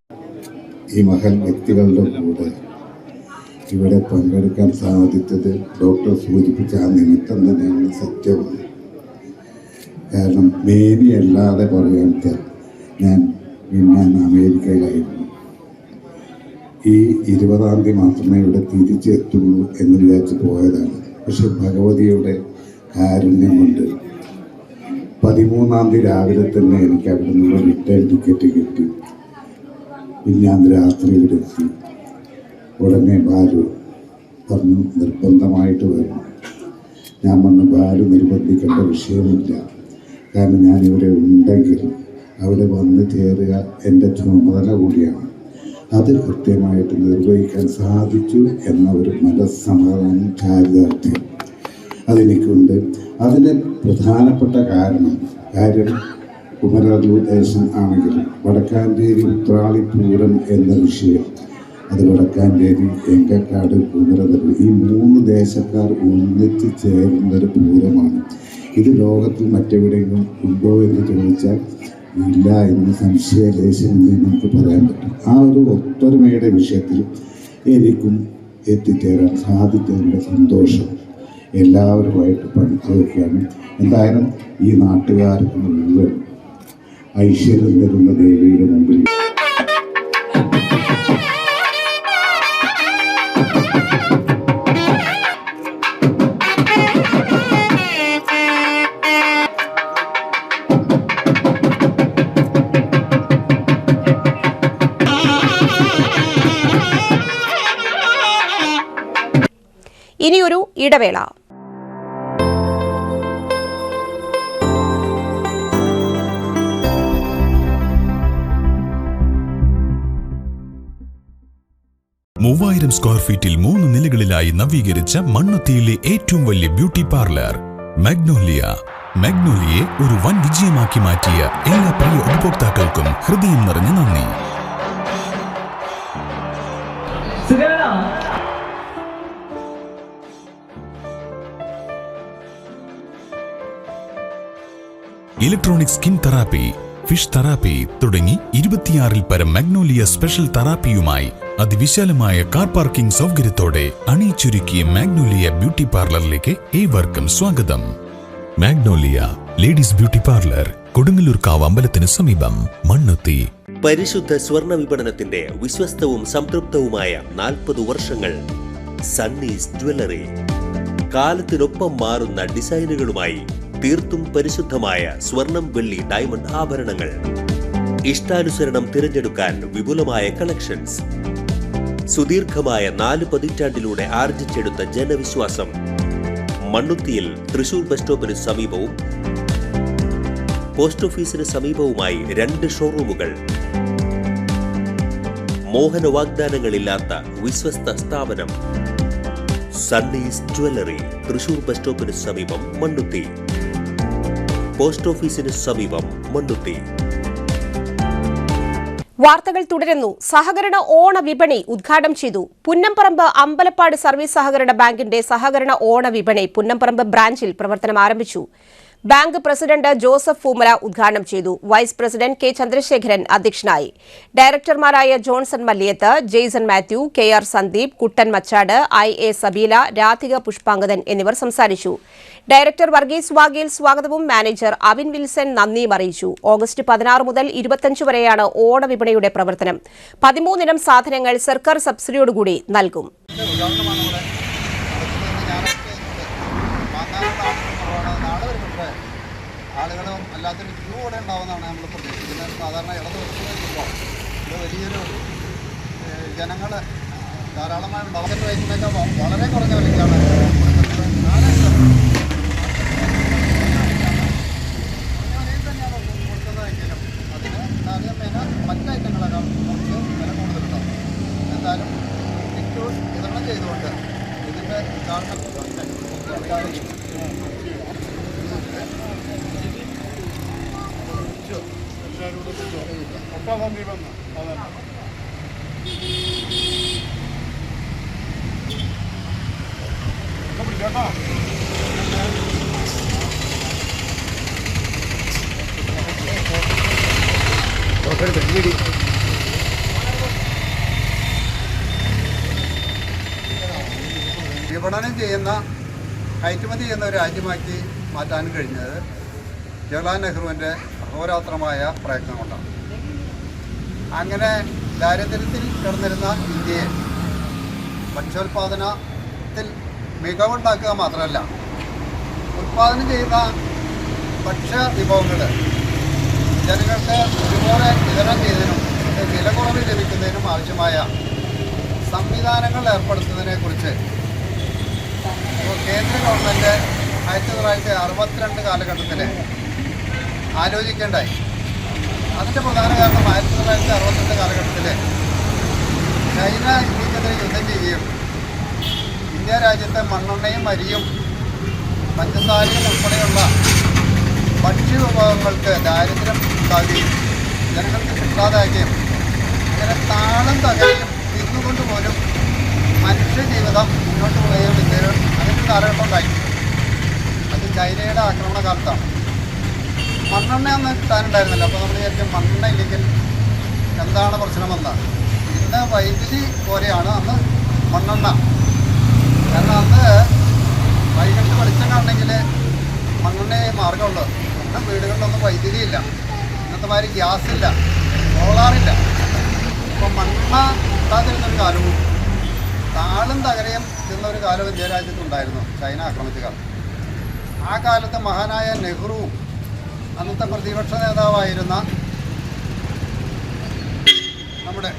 S11: ഈ മഹൽ വ്യക്തികളുടെ കൂടെ ഇവിടെ പങ്കെടുക്കാൻ സാധിച്ചത് ഡോക്ടർ സൂചിപ്പിച്ച ആ നിമിത്തം തന്നെയാണ് സത്യമാണ്. കാരണം മേനിയല്ലാതെ പറയാൻ ഞാൻ പിന്നെ അമേരിക്കയിലായിരുന്നു. ഈ 20-ാം തീയതി മാത്രമേ ഇവിടെ തിരിച്ചെത്തുള്ളൂ എന്ന് വിചാരിച്ച് പോയതാണ്. പക്ഷെ ഭഗവതിയുടെ കാരുണ്യം കൊണ്ട് 13-ാം തീയതി രാവിലെ തന്നെ എനിക്ക് അവിടെ നിന്ന് റിട്ടേൺ ടിക്കറ്റ് കിട്ടി. പിന്നാന്ന് രാത്രി ഇവിടെ എത്തി. ഉടനെ ബാലു പറഞ്ഞു നിർബന്ധമായിട്ട് വരണം. ഞാൻ പറഞ്ഞു ബാലു നിർബന്ധിക്കേണ്ട വിഷയമില്ല, കാരണം ഞാനിവിടെ ഉണ്ടെങ്കിൽ അവിടെ വന്ന് ചേരുക എൻ്റെ ചുമതല കൂടിയാണ്. അത് കൃത്യമായിട്ട് നിർവഹിക്കാൻ സാധിച്ചു എന്ന ഒരു മനസ്സമാധാനം, ചാരിതാർത്ഥ്യം അതെനിക്കുണ്ട്. അതിന് പ്രധാനപ്പെട്ട കാര്യം കുമരനെല്ലൂർ ദേശം ആണെങ്കിലും വടക്കാഞ്ചേരി ഉത്രാളി പൂരം എന്ന വിഷയം, അത് വടക്കാഞ്ചേരി, എങ്കക്കാട്, കുമരനെല്ലൂർ ഈ 3 ദേശക്കാർ ഒന്നിച്ച് ചേരുന്നൊരു പൂരമാണ്. ഇത് ലോകത്തിൽ മറ്റെവിടെയെങ്കിലും ഉണ്ടോ എന്ന് ചോദിച്ചാൽ ഇല്ല എന്ന് സംശയലേശം നമുക്ക് പറയാൻ പറ്റും. ആ ഒരു ഒത്തൊരുമയുടെ വിഷയത്തിൽ എനിക്കും എത്തിച്ചേരാൻ സാധിച്ചതിൻ്റെ സന്തോഷം എല്ലാവരുമായിട്ട് പങ്കുവയ്ക്കുകയാണ്. എന്തായാലും ഈ നാട്ടുകാർക്ക് മുഴുവൻ ഐശ്വര്യം തരുന്ന ദേവിയുടെ മുമ്പിൽ
S1: ഇനിയൊരു ഇടവേള.
S12: മൂവായിരം സ്ക്വയർ ഫീറ്റിൽ 3 നിലകളിലായി നവീകരിച്ച മണ്ണുത്തിയിലെ ഏറ്റവും വലിയ ബ്യൂട്ടി പാർലർ മാഗ്നോലിയ. മാഗ്നോലിയെ ഒരു വൻ വിജയമാക്കി മാറ്റിയ എല്ലാ പ്രിയ ഉപഭോക്താക്കൾക്കും ഹൃദയം നിറഞ്ഞ നന്ദി. Electronic skin therapy, fish therapy തുടങ്ങി 26-ൽ പരം മാഗ്നോലിയ സ്പെഷ്യൽ തെറാപ്പിയുമായി അതിവിശാലമായ കാർ പാർക്കിംഗ് സൗകര്യത്തോടെ അണിയിച്ചൊരുക്കിയ മാഗ്നോലിയ ബ്യൂട്ടി പാർലറിലേക്ക് ഏവർക്കും സ്വാഗതം. മാഗ്നോലിയ ലേഡീസ് ബ്യൂട്ടി പാർലർ, കൊടുങ്ങല്ലൂർക്കാവ് അമ്പലത്തിന് സമീപം മണ്ണുത്തി.
S13: പരിശുദ്ധ സ്വർണ്ണ വിപണനത്തിന്റെ വിശ്വസ്തവും സംതൃപ്തവുമായ 40 വർഷങ്ങൾ. സണ്ണീസ് ജ്വല്ലറി. കാലത്തിനൊപ്പം മാറുന്ന ഡിസൈനുകളുമായി തീർത്തും പരിശുദ്ധമായ സ്വർണം, വെള്ളി, ഡയമണ്ട് ആഭരണങ്ങൾ. ഇഷ്ടാനുസരണം തിരഞ്ഞെടുക്കാൻ വിപുലമായ കളക്ഷൻസ്. സുദീർഘമായ 4 പതിറ്റാണ്ടിലൂടെ ആർജിച്ചെടുത്ത ജനവിശ്വാസം. മണ്ണുത്തിയിൽ തൃശൂർ ബസ് സ്റ്റോപ്പിന് സമീപവും പോസ്റ്റ് ഓഫീസിന് സമീപവുമായി 2 ഷോറൂമുകൾ. മോഹന വാഗ്ദാനങ്ങളില്ലാത്ത വിശ്വസ്ത സ്ഥാപനം. സണ്ണീസ് ജ്വല്ലറി. തൃശൂർ ബസ് സ്റ്റോപ്പിന് സമീപം മണ്ണുത്തി. പോസ്റ്റ് ഓഫീസിന് സമീപം മണ്ണുത്തി.
S1: വാർത്തകൾ തുടരുന്നു. സഹകരണ ഓണ വിപണി ഉദ്ഘാടനം ചെയ്തു. പുന്നംപറമ്പ് അമ്പലപ്പാട് സർവീസ് സഹകരണ ബാങ്കിന്റെ സഹകരണ ഓണ വിപണി പുന്നംപറമ്പ് ബ്രാഞ്ചിൽ പ്രവർത്തനം ആരംഭിച്ചു. ബാങ്ക് പ്രസിഡന്റ് ജോസഫ് പൂമല ഉദ്ഘാടനം ചെയ്തു. വൈസ് പ്രസിഡന്റ് കെ ചന്ദ്രശേഖരൻ അധ്യക്ഷനായി. ഡയറക്ടർമാരായ Johnson Malliyath, Jaison Mathew, K R. Sandeep, Kuttan Machad, I.A. Sabeela, Radhika Pushpangadan എന്നിവർ സംസാരിച്ചു. ഡയറക്ടർ വർഗീസ് വാഗേൽ സ്വാഗതവും മാനേജർ അവിൻ വിൽസൺ നന്ദിയും അറിയിച്ചു. ഓഗസ്റ്റ് 16 മുതൽ 25 വരെയാണ് ഓണവിപണിയുടെ പ്രവർത്തനം. 13 ഇനം സാധനങ്ങൾ സർക്കാർ സബ്സിഡിയോടുകൂടി നൽകും.
S14: ആളുകളും അല്ലാത്തൊരു ക്യൂ കൂടെ ഉണ്ടാവുന്നതാണ് നമ്മൾ പ്രതീക്ഷിക്കുന്നത്. സാധാരണ ഇടതുപക്ഷത്തിലേക്കിപ്പോൾ ഇത് വലിയൊരു ജനങ്ങൾ ധാരാളമായി ഉണ്ടാവുന്ന റേറ്റിനൊക്കെ വളരെ കുറഞ്ഞ വിലയ്ക്കാണ് കൊടുക്കുന്നതെങ്കിലും അതിന് താരതമ്യേന മറ്റ് ഐറ്റങ്ങളൊക്കെ കുറച്ച് വില കൂടുതലുണ്ടാവും. എന്തായാലും കിറ്റ് വിതരണം ചെയ്തുകൊണ്ട് ഇതിൻ്റെ ഉദ്ഘാടനം വിപണനം ചെയ്യുന്ന കയറ്റുമതി ചെയ്യുന്ന ഒരു രാജ്യമാക്കി മാറ്റാൻ കഴിഞ്ഞത് ജവഹർലാൽ നെഹ്റുവിൻ്റെ അഹോരാത്രമായ പ്രയത്നം കൊണ്ടാണ്. അങ്ങനെ ദാരിദ്ര്യത്തിൽ കിടന്നിരുന്ന ഇന്ത്യയെ ഭക്ഷ്യോൽപാദനത്തിൽ മികവുണ്ടാക്കുക മാത്രമല്ല, ഉൽപാദനം ചെയ്യുന്ന ഭക്ഷ്യ വിഭവങ്ങൾ ജനങ്ങൾക്ക് ഒരുപോലെ വിതരണം ചെയ്തതിനും വില കുറവ് ലഭിക്കുന്നതിനും ആവശ്യമായ സംവിധാനങ്ങൾ ഏർപ്പെടുത്തുന്നതിനെക്കുറിച്ച് കേന്ദ്ര ഗവൺമെൻറ് 1962 കാലഘട്ടത്തിൽ ആലോചിക്കേണ്ടായി. അതിൻ്റെ പ്രധാന കാരണം 1962 കാലഘട്ടത്തിൽ ചൈന ഇന്ത്യക്കെതിരെ യുദ്ധം ചെയ്യുകയും ഇന്ത്യ രാജ്യത്തെ മണ്ണെണ്ണയും അരിയും പഞ്ചസാരയും ഉൾപ്പെടെയുള്ള ഭക്ഷ്യവിഭവങ്ങൾക്ക് ദാരിദ്ര്യം ഉണ്ടാകുകയും ജനങ്ങൾക്ക് കിട്ടാതാകുകയും അങ്ങനെ താളം തകരുകയും തിന്നുകൊണ്ട് പോലും മനുഷ്യജീവിതം മുന്നോട്ട് പോവുകയും അങ്ങനെ കാലഘട്ടം ഉണ്ടായി. അത് ചൈനയുടെ ആക്രമണ കാലത്താണ്. മണ്ണെണ്ണ ഒന്നും കിട്ടാനുണ്ടായിരുന്നില്ല. അപ്പോൾ നമ്മൾ വിചാരിക്കും മണ്ണെണ്ണ ഇല്ലെങ്കിൽ എന്താണ് പ്രശ്നമെന്ന്. ഇന്ന് വൈദ്യുതി പോലെയാണ് അന്ന് മണ്ണെണ്ണ. കാരണം അന്ന് വൈകിട്ട് വെളിച്ചം കാണണമെങ്കിൽ മണ്ണെണ്ണയെ മാർഗമുള്ളൂ. ഇന്ന് വീടുകളിലൊന്നും വൈദ്യുതി ഇല്ല. ഇന്നത്തെ മാതിരി ഗ്യാസില്ല, സോളാറില്ല. അപ്പോൾ മണ്ണെണ്ണ കിട്ടാതിരുന്നൊരു കാലവും താളും തകരയും ചെന്നൊരു കാലം ഇന്ത്യ രാജ്യത്തുണ്ടായിരുന്നു ചൈന ആക്രമിച്ച കാലം. ആ കാലത്ത് മഹാനായ നെഹ്റുവും അന്നത്തെ പ്രതിപക്ഷ നേതാവായിരുന്ന നമ്മുടെ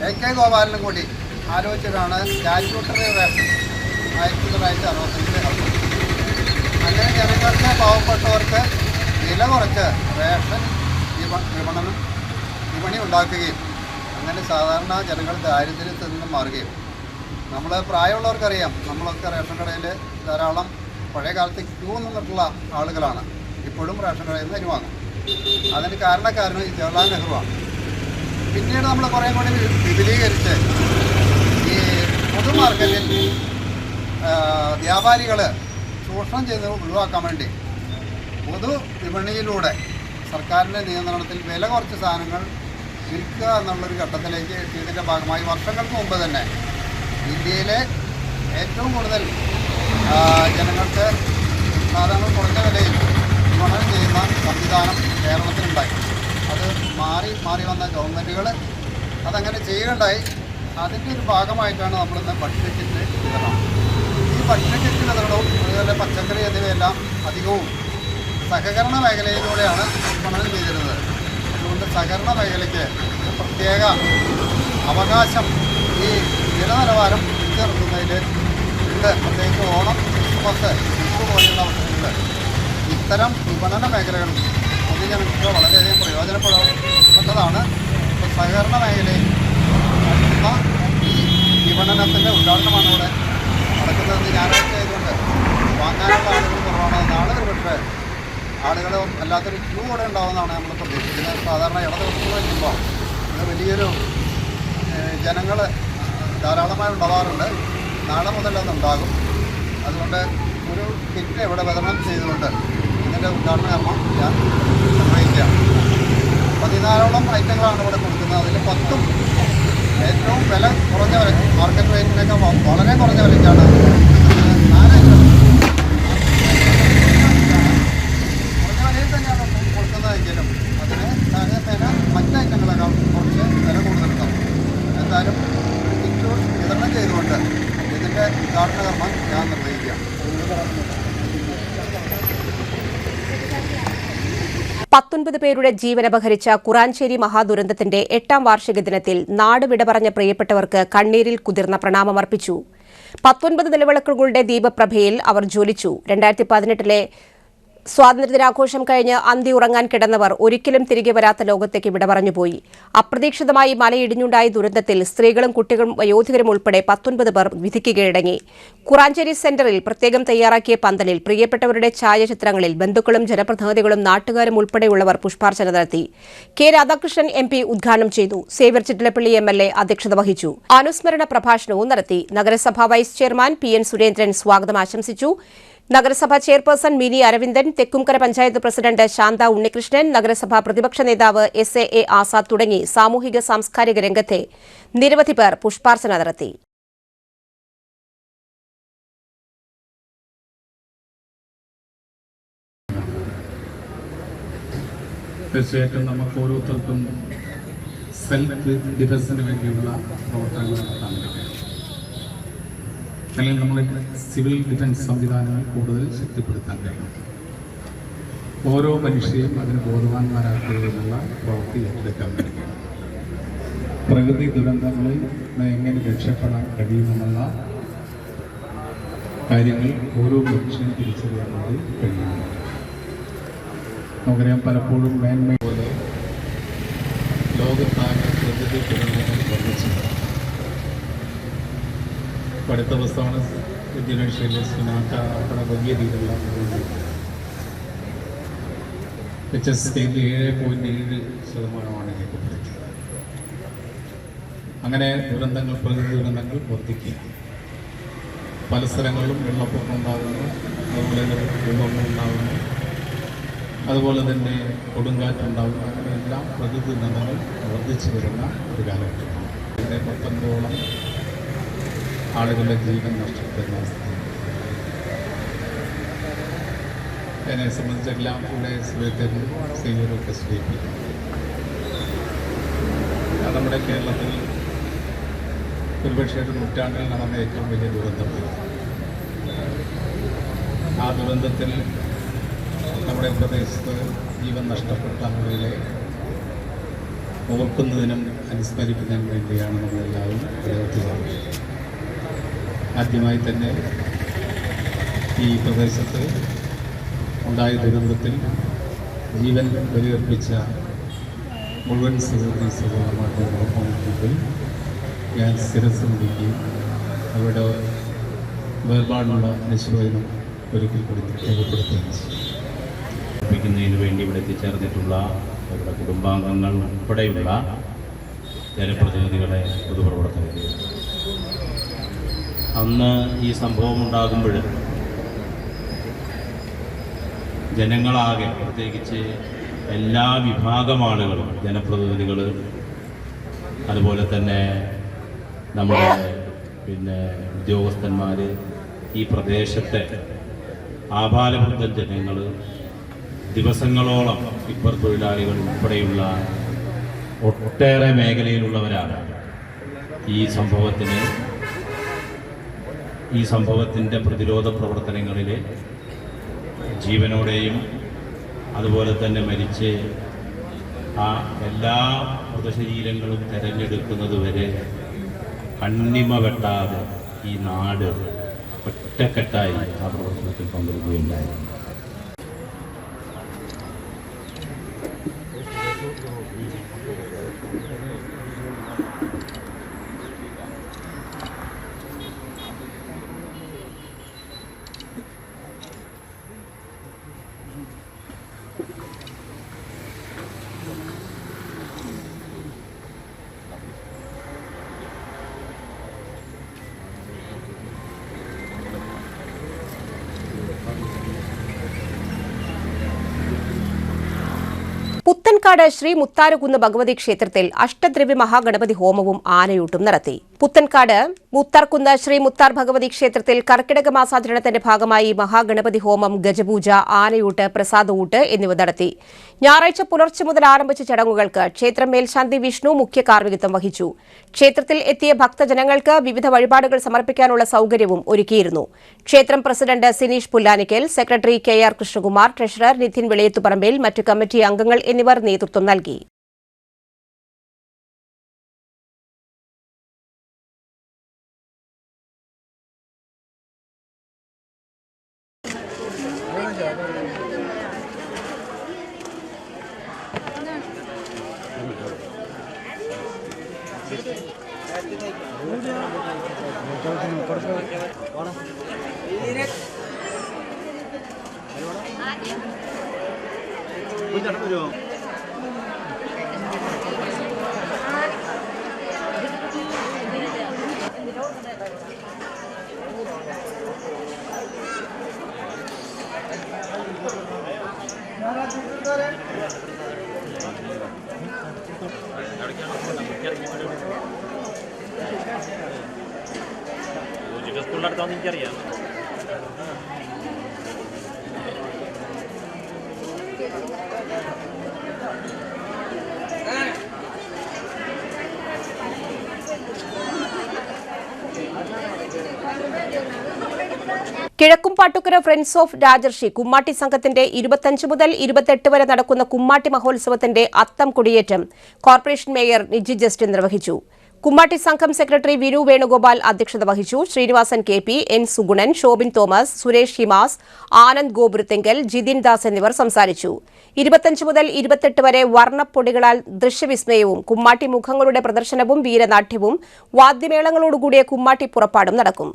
S14: AK ഗോപാലനും കൂടി ആലോചിച്ചിട്ടാണ് സ്റ്റാറ്റ്യൂട്ടറി റേഷൻ 1965 നടന്നത്. അങ്ങനെ ജനങ്ങൾക്ക് പാവപ്പെട്ടവർക്ക് വില കുറച്ച് റേഷൻ വിപണി ഉണ്ടാക്കുകയും അങ്ങനെ സാധാരണ ജനങ്ങൾ ദാരിദ്ര്യത്തിൽ നിന്നും മാറുകയും. നമ്മൾ പ്രായമുള്ളവർക്കറിയാം, നമ്മളൊക്കെ റേഷൻ കടയിൽ ധാരാളം പഴയ കാലത്ത് ക്യൂ നിന്നിട്ടുള്ള ആളുകളാണ്. ഇപ്പോഴും റേഷൻ കടയിൽ നിന്ന് അരി വാങ്ങും. അതിന് കാരണക്കാരനും ഈ ജവഹർലാൽ നെഹ്റുവാണ്. പിന്നീട് നമ്മൾ കുറേ കൂടി വിപുലീകരിച്ച് ഈ പൊതു മാർക്കറ്റിൽ വ്യാപാരികൾ ചൂഷണം ചെയ്ത് ഒഴിവാക്കാൻ വേണ്ടി പൊതു വിപണിയിലൂടെ സർക്കാരിൻ്റെ നിയന്ത്രണത്തിൽ വില കുറച്ച് സാധനങ്ങൾ വിൽക്കുക എന്നുള്ളൊരു ഘട്ടത്തിലേക്ക് എത്തിയതിൻ്റെ ഭാഗമായി വർഷങ്ങൾക്ക് മുമ്പ് തന്നെ ഇന്ത്യയിലെ ഏറ്റവും കൂടുതൽ ജനങ്ങൾക്ക് സാധാരണ കുറഞ്ഞ വിലയിൽ വിപണനം മാറി വന്ന ഗവൺമെൻറ്റുകൾ അതങ്ങനെ ചെയ്യുകയുണ്ടായി. അതിൻ്റെ ഒരു ഭാഗമായിട്ടാണ് നമ്മളിന്ന് ഭക്ഷ്യക്കിറ്റ് വിതരണം. ഈ ഭക്ഷ്യക്കിറ്റ് വിതരണവും അതുപോലെ പച്ചക്കറി എന്നിവയെല്ലാം അധികവും സഹകരണ മേഖലയിലൂടെയാണ് വിപണനം ചെയ്തിരുന്നത്. അതുകൊണ്ട് സഹകരണ മേഖലയ്ക്ക് ഒരു പ്രത്യേക അവകാശം ഈ ജലനിലവാരം പിടിച്ചെടുക്കുന്നതിൽ ഉണ്ട്. പ്രത്യേകിച്ച് ഓണം, ക്രിസ്മസ്, വിഷു പോലെയുള്ള അവസരങ്ങളിൽ ഇത്തരം വിപണന മേഖലകൾ പൊതുജനങ്ങൾക്ക് വളരെയധികം പ്രയോജനപ്പെട്ടതാണ്. ഇപ്പോൾ സഹകരണ മേഖലയിൽ നടത്തുന്ന ഈ വിപണനത്തിൻ്റെ ഉദ്ഘാടനമാണ് ഇവിടെ നടക്കുന്നതെന്ന് ഞായറാഴ്ച ആയതുകൊണ്ട് വാങ്ങാനുള്ള ആളുകൾ കുറവാണ്. നാളെ ഒരു പക്ഷേ ആളുകൾ അല്ലാത്തൊരു ക്യൂ കൂടെ ഉണ്ടാവുമെന്നാണ് നമ്മൾ പ്രതീക്ഷിക്കുന്നത്. സാധാരണ ഇടദിവസങ്ങൾ വയ്ക്കുമ്പോൾ ഇത് വലിയൊരു ജനങ്ങൾ ധാരാളമായി ഉണ്ടാവാറുണ്ട്. നാളെ മുതൽ അതുണ്ടാകും. അതുകൊണ്ട് ഒരു കിറ്റ് ഇവിടെ വിതരണം ചെയ്തുകൊണ്ട് ഇതിൻ്റെ ഉദ്ഘാടന കർമ്മം ഞാൻ നിർവഹിക്കാം. 14ഓളം ഐറ്റങ്ങളാണ് ഇവിടെ കൊടുക്കുന്നത്. അതിൽ 10ഉം ഏറ്റവും വില കുറഞ്ഞ മാർക്കറ്റ് റേറ്റിനൊക്കെ വളരെ കുറഞ്ഞ വിലയ്ക്കാണ് 4 ഐറ്റം കുറഞ്ഞ വിലയിൽ തന്നെയാണ് കൊടുക്കുന്നതെങ്കിലും അതിന് താരതമ്യേന മറ്റ് ഐറ്റങ്ങളെക്കാൾ കുറച്ച് വില കൂടുതലുണ്ടാവും. എന്തായാലും ഒരു കിറ്റ് വിതരണം ചെയ്തുകൊണ്ട് ഇതിൻ്റെ ഉദ്ഘാടന കർമ്മം ഞാൻ നിർവഹിക്കാം.
S1: 19 പേരുടെ ജീവനപഹരിച്ച കുറാഞ്ചേരി മഹാദുരന്തത്തിന്റെ 8ാം വാർഷിക ദിനത്തിൽ നാട് വിട പറഞ്ഞ പ്രിയപ്പെട്ടവർക്ക് കണ്ണീരിൽ കുതിർന്ന പ്രണാമമർപ്പിച്ചു. 19 നിലവിളക്കുകളുടെ ദീപപ്രഭയിൽ അവർ ജ്വലിച്ചു. 2018 സ്വാതന്ത്ര്യദിനാഘോഷം കഴിഞ്ഞ് അന്തി ഉറങ്ങാൻ കിടന്നവർ ഒരിക്കലും തിരികെ വരാത്ത ലോകത്തേക്ക് വിട പറഞ്ഞുപോയി. അപ്രതീക്ഷിതമായി മലയിടിഞ്ഞുണ്ടായ ദുരന്തത്തിൽ സ്ത്രീകളും കുട്ടികളും വയോധികരും ഉൾപ്പെടെ 19 പേർ വിധിക്ക് കീഴടങ്ങി. കുറാഞ്ചേരി സെന്ററിൽ പ്രത്യേകം തയ്യാറാക്കിയ പന്തലിൽ പ്രിയപ്പെട്ടവരുടെ ഛായാചിത്രങ്ങളിൽ ബന്ധുക്കളും ജനപ്രതിനിധികളും നാട്ടുകാരും ഉൾപ്പെടെയുള്ളവർ പുഷ്പാർച്ചന നടത്തി. കെ രാധാകൃഷ്ണൻ MP ഉദ്ഘാടനം ചെയ്തു. സേവ്യർ ചിറ്റലപ്പള്ളി MLA അധ്യക്ഷത വഹിച്ചു. അനുസ്മരണ പ്രഭാഷണവും നടത്തി. നഗരസഭാ വൈസ് ചെയർമാൻ PN സുരേന്ദ്രൻ സ്വാഗതം ആശംസിച്ചു. നഗരസഭാ ചെയർപേഴ്സൺ മിനി അരവിന്ദൻ, തെക്കുംകര പഞ്ചായത്ത് പ്രസിഡന്റ് ശാന്ത ഉണ്ണികൃഷ്ണൻ, നഗരസഭാ പ്രതിപക്ഷ നേതാവ് SAA ആസാദ് തുടങ്ങി സാമൂഹിക സാംസ്കാരിക രംഗത്തെ നിരവധി പേർ പുഷ്പാർച്ചന നടത്തി.
S10: തീർച്ചയായിട്ടും നമുക്ക് ഓരോരുത്തർക്കും സെൽഫ് ഡിഫൻസിന് വേണ്ടിയുള്ള പ്രവർത്തനങ്ങൾ നടത്താൻ കഴിയും. അല്ലെങ്കിൽ നമ്മുടെ സിവിൽ ഡിഫൻസ് സംവിധാനങ്ങൾ കൂടുതൽ ശക്തിപ്പെടുത്താൻ കഴിയും. ഓരോ മനുഷ്യരെയും അതിന് ബോധവാന്മാരാക്കുന്നതിനുള്ള പ്രവൃത്തി ഏറ്റെടുക്കാൻ കഴിയും. പ്രകൃതി ദുരന്തങ്ങളിൽ എങ്ങനെ രക്ഷപ്പെടാൻ കഴിയുമെന്നുള്ള കാര്യങ്ങൾ ഓരോ മനുഷ്യനും തിരിച്ചറിയാൻ വേണ്ടി കഴിയുന്നു. നമുക്കറിയാം, പലപ്പോഴും മേന്മ പോലെ ലോകത്താകെ പ്രകൃതി ദുരന്തങ്ങൾ വർദ്ധിച്ചിട്ടുണ്ട്. അടുത്ത ദിവസമാണ് ഇന്തോനേഷ്യയിലെ സുനാമി അവിടെ വലിയ രീതിയിലുള്ള HSKയിൽ 7.7% രേഖപ്പെടുത്തിയത്. അങ്ങനെ ദുരന്തങ്ങൾ, പ്രകൃതി ദുരന്തങ്ങൾ വർദ്ധിക്കുക. പല സ്ഥലങ്ങളിലും വെള്ളപ്പൊക്കം ഉണ്ടാകുന്നു, അതുപോലെ ഭൂകമ്പം ഉണ്ടാകുന്നു, അതുപോലെ തന്നെ കൊടുങ്കാറ്റുണ്ടാകുന്നു. അങ്ങനെയെല്ലാം പ്രകൃതി ദുരന്തങ്ങൾ വർദ്ധിച്ചു വരുന്ന ഒരു കാലഘട്ടമാണ്. ഇതിൻ്റെ 19ഓളം ആളുകളുടെ ജീവൻ നഷ്ടപ്പെടുന്ന അവസ്ഥ. എന്നെ സംബന്ധിച്ചെല്ലാം ഇവിടെ സേവ്യറൊക്കെ സ്വീകരിക്കും. നമ്മുടെ കേരളത്തിൽ ഒരുപക്ഷെ ഒരു നൂറ്റാണ്ടിൽ നടന്ന ഏറ്റവും വലിയ ദുരന്തമാണ്. ആ ദുരന്തത്തിൽ നമ്മുടെ പ്രദേശത്ത് ജീവൻ നഷ്ടപ്പെട്ട ആളുകളെ ഓർക്കുന്നതിനും അനുസ്മരിക്കുന്നതിനും വേണ്ടിയാണ് നമ്മളെല്ലാവരും പ്രവർത്തിക്കുന്നത്. ആദ്യമായി തന്നെ ഈ പ്രദേശത്ത് ഉണ്ടായ ദുരന്തത്തിൽ ജീവൻ ബലിയർപ്പിച്ച മുഴുവൻ സഹോദരന്മാരുടെ മുമ്പിൽ ഞാൻ ശിരസ്സ് വഹിക്കുകയും അവരുടെ വേർപാടുള്ള നിശ്ചയം ഒരിക്കൽ കൂടി രേഖപ്പെടുത്തുകയും
S6: പ്പിക്കുന്നതിന് വേണ്ടി ഇവിടെ എത്തിച്ചേർന്നിട്ടുള്ള അവരുടെ കുടുംബാംഗങ്ങൾ ഉൾപ്പെടെയുള്ള ജനപ്രതിനിധികളെ, പൊതുപ്രവർത്തകരെ, അന്ന് ഈ സംഭവം ഉണ്ടാകുമ്പോൾ ജനങ്ങളാകെ, പ്രത്യേകിച്ച് എല്ലാ വിഭാഗം ആളുകളും, ജനപ്രതിനിധികൾ, അതുപോലെ തന്നെ നമ്മുടെ ഉദ്യോഗസ്ഥന്മാർ, ഈ പ്രദേശത്തെ ആഭാലവൃദ്ധ ജനങ്ങൾ, ദിവസങ്ങളോളം ടിപ്പർ തൊഴിലാളികൾ ഉൾപ്പെടെയുള്ള ഒട്ടേറെ മേഖലയിലുള്ളവരാണ് ഈ സംഭവത്തിൻ്റെ പ്രതിരോധ പ്രവർത്തനങ്ങളിൽ ജീവനോടെയും അതുപോലെ തന്നെ മരിച്ച് ആ എല്ലാ മൃതശരീരങ്ങളും തിരഞ്ഞെടുക്കുന്നതുവരെ കണ്ണിമ വെട്ടാതെ ഈ നാട് ഒറ്റക്കെട്ടായി ആ പ്രവർത്തനത്തിൽ പങ്കെടുക്കുകയുണ്ടായിരുന്നു.
S1: പുത്തൻകാട് ശ്രീ മുത്താരകുന്ന് ഭഗവതി ക്ഷേത്രത്തിൽ അഷ്ടദ്രവ്യ മഹാഗണപതി ഹോമവും ആനയൂട്ടും നടത്തി. പുത്തൻകാട് മുത്താർകുന്ന് ശ്രീ മുത്താർ ഭഗവതി ക്ഷേത്രത്തിൽ കർക്കിടക മാസാചരണത്തിന്റെ ഭാഗമായി മഹാഗണപതി ഹോമം, ഗജപൂജ, ആനയൂട്ട്, പ്രസാദൂട്ട് എന്നിവ നടത്തി. ഞായറാഴ്ച പുലർച്ചെ മുതൽ ആരംഭിച്ച ചടങ്ങുകൾക്ക് ക്ഷേത്രം മേൽശാന്തി വിഷ്ണു മുഖ്യ കാർമ്മികത്വം വഹിച്ചു. ക്ഷേത്രത്തിൽ എത്തിയ ഭക്തജനങ്ങൾക്ക് വിവിധ വഴിപാടുകൾ സമർപ്പിക്കാനുള്ള സൌകര്യവും ഒരുക്കിയിരുന്നു. ക്ഷേത്രം president Sineesh Pullanikkal, secretary KR Krishnakumar, treasurer Nithin Veliyathuparambil, മറ്റു കമ്മിറ്റി അംഗങ്ങൾ എന്നിവർ നേതൃത്വം നൽകി.
S15: എനിക്കറിയാം.
S1: കിഴക്കുംപാട്ടുക്കര ഫ്രണ്ട്സ് ഓഫ് രാജർഷി കുമ്മാട്ടി സംഘത്തിന്റെ 25 മുതൽ 28 വരെ നടക്കുന്ന കുമ്മാട്ടി മഹോത്സവത്തിന്റെ അത്തം കൊടിയേറ്റം കോർപ്പറേഷൻ മേയർ നിജി ജസ്റ്റിൻ നിർവഹിച്ചു. കുമ്മാട്ടി സംഘം സെക്രട്ടറി വിനു വേണുഗോപാൽ അധ്യക്ഷത വഹിച്ചു. Sreenivasan KP, N Sugunan, Shobin Thomas, Suresh Himas, Anand Gopurathinkal, Jithin Das എന്നിവർ സംസാരിച്ചു. 25 മുതൽ 28 വരെ വർണ്ണപ്പൊടികളാൽ ദൃശ്യവിസ്മയവും കുമ്മാട്ടി മുഖങ്ങളുടെ പ്രദർശനവും വീരനാട്യവും വാദ്യമേളങ്ങളോടുകൂടിയ കുമ്മാട്ടി പുറപ്പാടും നടക്കും.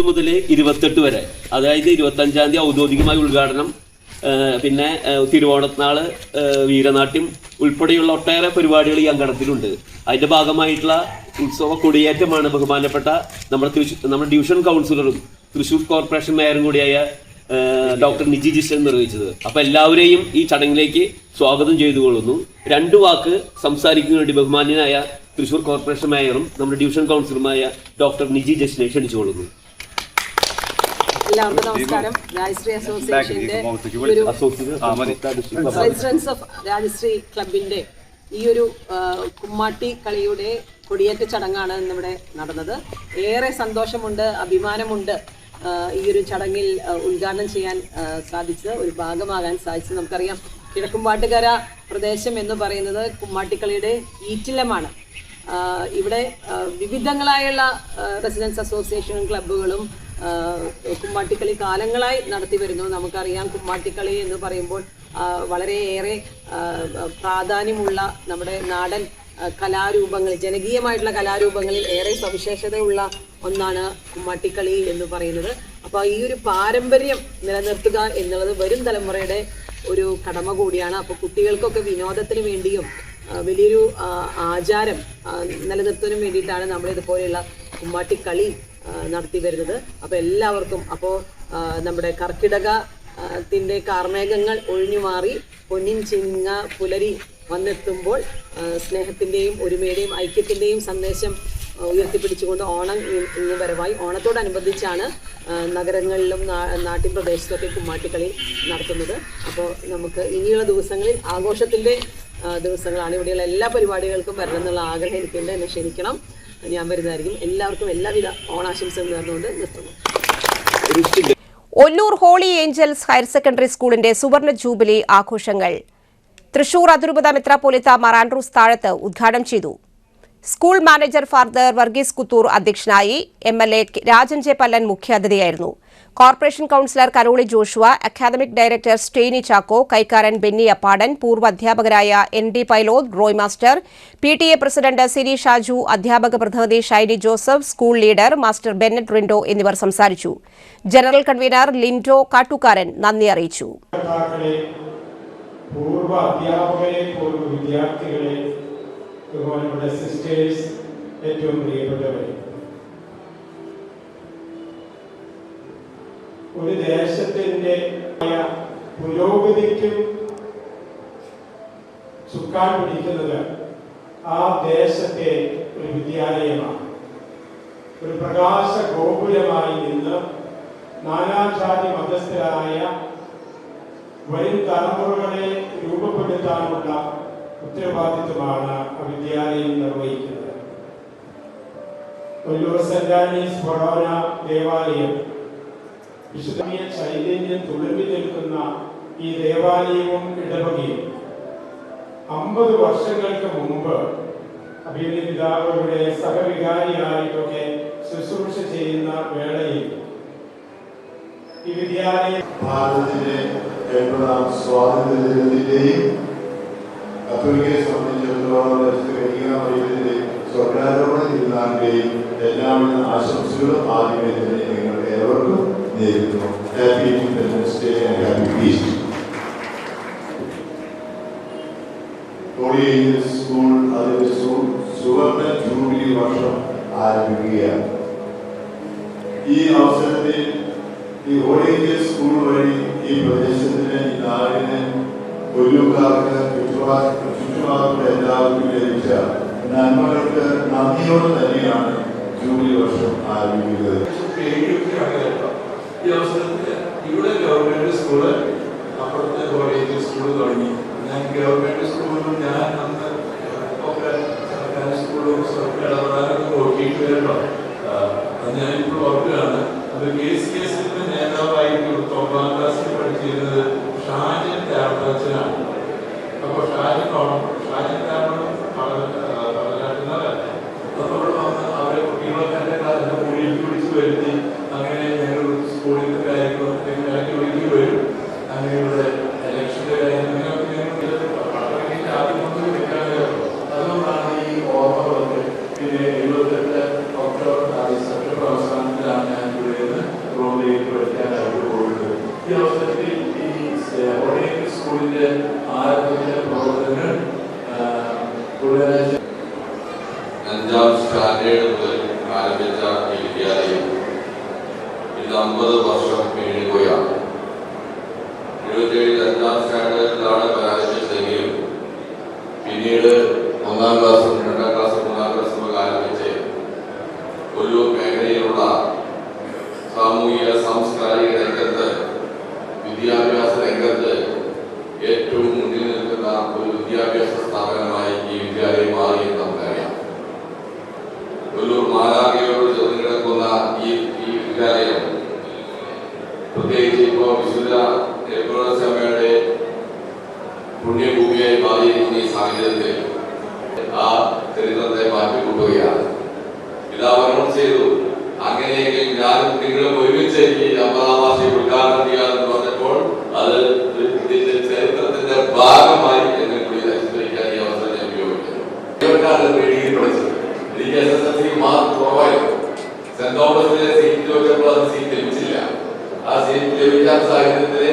S16: മുതൽ 28 വരെ, അതായത് 25-ാം തീയതി ഔദ്യോഗികമായ ഉദ്ഘാടനം, പിന്നെ തിരുവോണത്തിനാള്, വീരനാട്യം ഉൾപ്പെടെയുള്ള ഒട്ടേറെ പരിപാടികൾ ഈ അങ്കണത്തിലുണ്ട്. അതിന്റെ ഭാഗമായിട്ടുള്ള ഉത്സവ കൊടിയേറ്റമാണ് ബഹുമാനപ്പെട്ട നമ്മുടെ ഡിവിഷൻ കൗൺസിലറും തൃശ്ശൂർ കോർപ്പറേഷൻ മേയറും കൂടിയായ ഡോക്ടർ നിജി ജിസ്റ്റൻ നിർവഹിച്ചത്. അപ്പൊ എല്ലാവരെയും ഈ ചടങ്ങിലേക്ക് സ്വാഗതം ചെയ്തുകൊള്ളുന്നു. 2 വാക്ക് സംസാരിക്കുന്നതിന് വേണ്ടി ബഹുമാന്യനായ തൃശ്ശൂർ കോർപ്പറേഷൻ മേയറും നമ്മുടെ ഡിവിഷൻ കൗൺസിലറുമായ ഡോക്ടർ നിജി ജസ്റ്റിനെ ക്ഷണിച്ചുകൊള്ളുന്നു.
S17: എല്ലാവർക്കും നമസ്കാരം. രാജശ്രീ അസോസിയേഷന്റെ റെസിഡൻസ് ഓഫ് രാജശ്രീ ക്ലബിന്റെ ഈ ഒരു കുമ്മാട്ടി കളിയുടെ കൊടിയേറ്റ ചടങ്ങാണ് ഇന്നിവിടെ നടന്നത്. ഏറെ സന്തോഷമുണ്ട്, അഭിമാനമുണ്ട് ഈ ഒരു ചടങ്ങിൽ ഉദ്ഘാടനം ചെയ്യാൻ സാധിച്ചത്, ഒരു ഭാഗമാകാൻ സാധിച്ചത്. നമുക്കറിയാം, കിഴക്കുംപാട്ടുകര പ്രദേശം എന്ന് പറയുന്നത് കുമ്മാട്ടിക്കളിയുടെ ഈറ്റില്ലമാണ്. ഇവിടെ വിവിധങ്ങളായുള്ള റെസിഡൻസ് അസോസിയേഷനും ക്ലബ്ബുകളും കുമ്മാട്ടിക്കളി കാലങ്ങളായി നടത്തി വരുന്നു. നമുക്കറിയാം, കുമ്മാട്ടിക്കളി എന്ന് പറയുമ്പോൾ വളരെയേറെ പ്രാധാന്യമുള്ള നമ്മുടെ നാടൻ കലാരൂപങ്ങൾ, ജനകീയമായിട്ടുള്ള കലാരൂപങ്ങളിൽ ഏറെ സവിശേഷതയുള്ള ഒന്നാണ് കുമ്മാട്ടിക്കളി എന്ന് പറയുന്നത്. അപ്പോൾ ഈ ഒരു പാരമ്പര്യം നിലനിർത്തുക എന്നുള്ളത് വരും തലമുറയുടെ ഒരു കടമ കൂടിയാണ്. അപ്പോൾ കുട്ടികൾക്കൊക്കെ വിനോദത്തിന് വേണ്ടിയും വലിയൊരു ആചാരം നിലനിർത്തുന്നതിനും വേണ്ടിയിട്ടാണ് നമ്മൾ ഇതുപോലെയുള്ള കുമ്മാട്ടിക്കളി നടത്തി വരുന്നത്. അപ്പോൾ എല്ലാവർക്കും നമ്മുടെ കർക്കിടകത്തിൻ്റെ കാർമേഘങ്ങൾ ഒഴിഞ്ഞു മാറി പൊന്നിൻ ചിങ്ങ പുലരി വന്നെത്തുമ്പോൾ സ്നേഹത്തിൻ്റെയും ഒരുമയുടെയും ഐക്യത്തിൻ്റെയും സന്ദേശം ഉയർത്തിപ്പിടിച്ചുകൊണ്ട് ഓണം ഇന്ന് വരവായി. ഓണത്തോടനുബന്ധിച്ചാണ് നഗരങ്ങളിലും നാട്ടിൻ പ്രദേശത്തൊക്കെ കുമ്മാട്ടിക്കളി നടത്തുന്നത്. അപ്പോൾ നമുക്ക് ഇനിയുള്ള ദിവസങ്ങളിൽ ആഘോഷത്തിൻ്റെ ദിവസങ്ങളാണ്. ഇവിടെയുള്ള എല്ലാ പരിപാടികൾക്കും വരണം എന്നുള്ള ആഗ്രഹം എനിക്കുണ്ട്. എന്നെ ക്ഷണിക്കണം, ഞാൻ വരുന്നതായിരിക്കും. എല്ലാവർക്കും എല്ലാവിധ ഓണാശംസകൾ നേർന്നുകൊണ്ട് നിർത്തുന്നു.
S1: Ollur holy angels higher secondary സ്കൂളിന്റെ സുവർണ ജൂബിലി ആഘോഷങ്ങൾ തൃശൂർ അതിരൂപത മെത്രാപ്പോലീത്ത മാർ ആൻഡ്രൂസ് താഴത്ത് ഉദ്ഘാടനം ചെയ്തു. School manager father Varghese Kuthoor അധ്യക്ഷനായി. MLA രാജൻ ജെ പല്ലൻ മുഖ്യാതിഥിയായിരുന്നു. Corporation councillor Karoli Joshua, academic director Steiny Chacko, കൈക്കാരൻ ബെന്നി അപ്പാടൻ, പൂർവ്വ അധ്യാപകരായ ND Pyloth, Roy master, PTA president Siri Shaju, അധ്യാപക പ്രതിനിധി Shiny Joseph, school leader master Bennett Rindo എന്നിവർ സംസാരിച്ചു. ജനറൽ കൺവീനർ ലിൻഡോ കാട്ടുകാരൻ നന്ദി അറിയിച്ചു.
S15: പൂർവ്വ അധ്യാപകരെ, പൂർവ്വ വിദ്യാർത്ഥികളെ, ബഹുമാനപ്പെട്ട സിസ്റ്റേഴ്സ്, ഏറ്റവും പ്രിയപ്പെട്ടവരെ, ഒരു ദേശത്തിന്റെ പുരോഗതിക്കും ചുക്കാൻ പിടിക്കുന്നത് ആ ദേശത്തെ ഒരു വിദ്യാലയമാണ്. ഒരു പ്രകാശ ഗോപുരമായി നിന്ന് നാനാജാതി മതസ്ഥരായ വരും തലമുറകളെ രൂപപ്പെടുത്താനുള്ള ഉത്തരവാദിത്വമാണ് ആ വിദ്യാലയം നിർവഹിക്കുന്നത്. ഒല്ലൂർ സെന്റ് ആനീസ് ഫൊറോന ദേവാലയം വിശുദ്ധീയ ചൈതന്യം തുളുമ്പി നിൽക്കുന്ന ഈ ദേവാലയവും ഇടവകയും 50 വർഷങ്ങൾക്ക് മുമ്പ് അഭിനന്ദ പിതാവുകളുടെ സഹവികാരിയായിട്ടൊക്കെ ശുശ്രൂഷ ചെയ്യുന്ന വേളയിൽ ഈ വിദ്യാലയം
S18: ഭാരതത്തിന്റെ 80ാം സ്വാതന്ത്ര്യദിനത്തിന്റെയും കത്തോലിക്കയെ സംബന്ധിച്ചിടത്തോളം സ്വർഗാരോപണ തിരുനാളിന്റെയും എല്ലാവിധ ആശംസകളും ആദ്യമേ തന്നെ നിങ്ങൾ ഏവർക്കും നേരിടുന്നു. Happy independence day and happy feast. Holy angels school അതിന്റെ സുവർണ ജൂബിലി വർഷം ആരംഭിക്കുകയാണ്. ഈ അവസരത്തിൽ ഈ ഹോളി ഏഞ്ചൽസ് സ്കൂൾ വഴി ഈ പ്രദേശത്തിന്, ഈ നാടിന്, ഒല്ലൂർക്കാർക്ക്, ചുറ്റുപാടുള്ള എല്ലാവർക്കും ലഭിച്ച നന്മകൾക്ക് നന്ദിയോടെ തന്നെയാണ് ജൂബിലി വർഷം ആരംഭിക്കുന്നത്.
S19: ഈ അവസരത്തിൽ ഇവിടെ ഗവൺമെന്റ് സ്കൂള്, അപ്പുറത്തെ കോളേജ് സ്കൂള് തുടങ്ങി. ഞാൻ ഗവൺമെന്റ് സ്കൂളിലും ഞാൻ അന്ന് ഒക്കെ സർക്കാർ സ്കൂളും ഇടപെടാനൊക്കെ നോക്കിയിട്ട് വരട്ടോ. ഞാനിപ്പോൾ ഓർക്കുകയാണ്, അത് KCS നേതാവായിട്ട് 9ാം ക്ലാസ്സിൽ പഠിച്ചിരുന്നത് ഷാജൻ രാമച്ചനാണ്. അപ്പോൾ ഷാജൻ വളരാട്ടുന്നവരല്ല. അപ്പോൾ വന്ന് അവരെ കുട്ടികളൊക്കെ എൻ്റെ മുറിയിൽ പിടിച്ച് വരുത്തി. അങ്ങനെ ഞങ്ങൾ സ്കൂളിൻ്റെ കാര്യങ്ങളൊക്കെ വിളിക്ക് വരും. അങ്ങനെ ഇവിടെ ഇലക്ഷൻ്റെ കാര്യങ്ങളൊക്കെ ആദ്യമൊന്നും വെക്കാതെ അതുകൊണ്ടാണ് ഈ ഓർമ്മകളൊക്കെ. പിന്നെ 78 സെപ്റ്റംബർ അവസാനത്തിലാണ് ഞാൻ ഇവിടെ നിന്ന് റോഡിലേക്ക് പഠിക്കാനായിട്ട് പോയത്. ഈ അവസരത്തിൽ ഈ സ്കൂളിന്റെ ആരംഭത്തിന്റെ പ്രവർത്തനങ്ങൾ
S20: 5ാം സ്റ്റാൻഡേർഡ് മുതൽ ആരംഭിച്ച ഈ വിദ്യാലയം ഇന്ന് 50 വർഷം പിന്നിടുകയാണ്. 77 5ാം സ്റ്റാൻഡേർഡിലാണ് ആരംഭിച്ചതെങ്കിലും പിന്നീട് 1ാം ക്ലാസ്സും 2ാം ക്ലാസ്സും 3ാം ക്ലാസ്സും ഒക്കെ ആരംഭിച്ച് ഒല്ലൂർ മേഖലയിലുള്ള സാമൂഹിക സാംസ്കാരിക രംഗത്ത്, വിദ്യാഭ്യാസ രംഗത്ത് ഏറ്റവും മുന്നിൽ നിൽക്കുന്ന ഒരു വിദ്യാഭ്യാസ സ്ഥാപനമായി ഈ വിദ്യാലയം മാറി എന്ന് നമുക്കറിയാം. ഒല്ലൂർ മാലാഖയോട് ചേർന്ന് കിടക്കുന്ന ഈ വിദ്യാലയം പ്രത്യേകിച്ച് ഇപ്പോൾ വിശുദ്ധ സഭയുടെ പുണ്യഭൂമിയായി മാറിയിരിക്കുന്ന ഈ സാഹചര്യത്തിൽ ആ ചരിത്രത്തെ മാറ്റിക്കൊണ്ടുകയാണ്. പിതാവരണം ചെയ്തു. അങ്ങനെയെങ്കിൽ ഞാനും നിങ്ങളും ഒരുമിച്ച് ഈ 50ാം വാർഷിക ഉദ്ഘാടനം ചെയ്യാമെന്ന് പറഞ്ഞപ്പോൾ അത് ഇതിന്റെ ചരിത്രത്തിന്റെ ഭാഗമായി എന്നെ കൂടി അനുസ്മരിക്കാൻ ഈ അവസരം ഞാൻ ഉപയോഗിക്കുന്നു. ഡിഗ്രി പഠിച്ചത് എനിക്ക് SSLC മാർക്ക് കുറവായിരുന്നു. സെന്റ് തോമസിലെ സീറ്റ് ചോദിച്ചപ്പോൾ അത് സീറ്റ് ലഭിച്ചില്ല. ആ സീറ്റ് ലഭിക്കാൻ സാഹചര്യത്തില്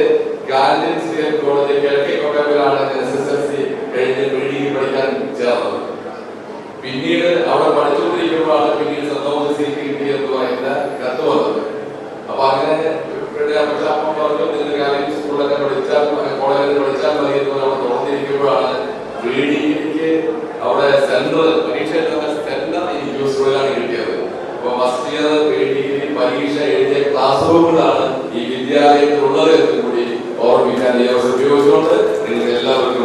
S20: ഗാന്ധി സ്റ്റേറ്റ് കോളേജ് കിഴക്കേ കൊട്ടാരത്തിലാണ് SSLC കഴിഞ്ഞ് ഡിഗ്രി പഠിക്കാൻ ചേർന്നത്. പിന്നീട് അവിടെ പഠിച്ചുകൊണ്ടിരിക്കുമ്പോഴാണ് പിന്നീട് സ്വന്തം സീറ്റ് കിട്ടിയെന്ന് പറയുന്ന കത്ത് വന്നത്. അപ്പൊ അങ്ങനെ അമ്മ പറഞ്ഞു നിങ്ങൾ സ്കൂളിലൊക്കെ പഠിച്ചാൽ കോളേജിൽ പഠിച്ചാൽ മതി എന്ന് അവിടെ തുറന്നിരിക്കുമ്പോഴാണ് റീഡിങ്ങിലേക്ക് അവിടെ സെന്റർ പരീക്ഷ എഴുതുന്ന സെന്റർ എനിക്ക് യൂസ്ഫുള്ളാണ് കിട്ടിയത്. അപ്പൊ ഫസ്റ്റ് ഇയർ റീഡിങ്ങിൽ പരീക്ഷ എഴുതിയ ക്ലാസ് റൂമുകളാണ് ഈ വിദ്യാലയത്തിലുള്ളത് എന്ന് കൂടി ഓർമ്മിക്കാൻ ഈ അവസരം ഉപയോഗിച്ചുകൊണ്ട് നിങ്ങൾ എല്ലാവർക്കും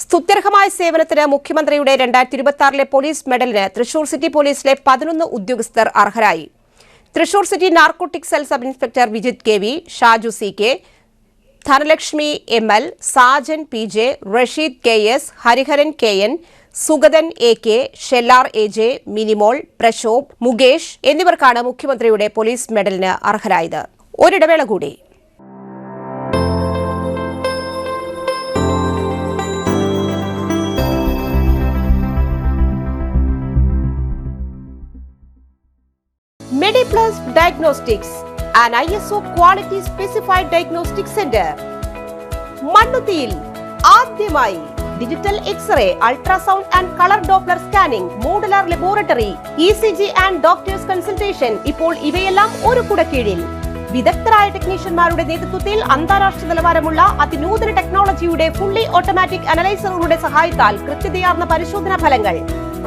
S1: സ്തുത്യർഹമായ സേവനത്തിന് മുഖ്യമന്ത്രിയുടെ 2026 പോലീസ് മെഡലിന് തൃശൂർ സിറ്റി പോലീസിലെ 11 ഉദ്യോഗസ്ഥർ അർഹരായി. Thrissur city narcotic cell sub inspector Vijith K V, Shaju C K, Dhanalakshmi ML, Sajan PJ, Rasheed KS, Hariharan KN, Sugathan AK, Shellar AJ, Minimol, Prashobh, Mukesh എന്നിവർക്കാണ് മുഖ്യമന്ത്രിയുടെ പോലീസ് മെഡലിന് അർഹരായത്. ഒരിടവേള കൂടി. MediPlus Diagnostics, an ISO quality specified diagnostic center. മണ്ണുത്തിയിൽ ആദ്യമായി digital x-ray, ultrasound and colour doppler scanning, modular laboratory, ECG and doctors consultation. ഇപ്പോൾ ഇവയെല്ലാം ഒരു കുടക്കീഴിൽ. വിദഗ്ധരായ ടെക്നീഷ്യന്മാരുടെ നേതൃത്വത്തിൽ അന്താരാഷ്ട്ര നിലവാരമുള്ള അതിനൂതന ടെക്നോളജിയുടെ ഫുള്ളി ഓട്ടോമാറ്റിക് അനലൈസറുകളുടെ സഹായത്താൽ കൃത്യതയാർന്ന പരിശോധനാ ഫലങ്ങൾ.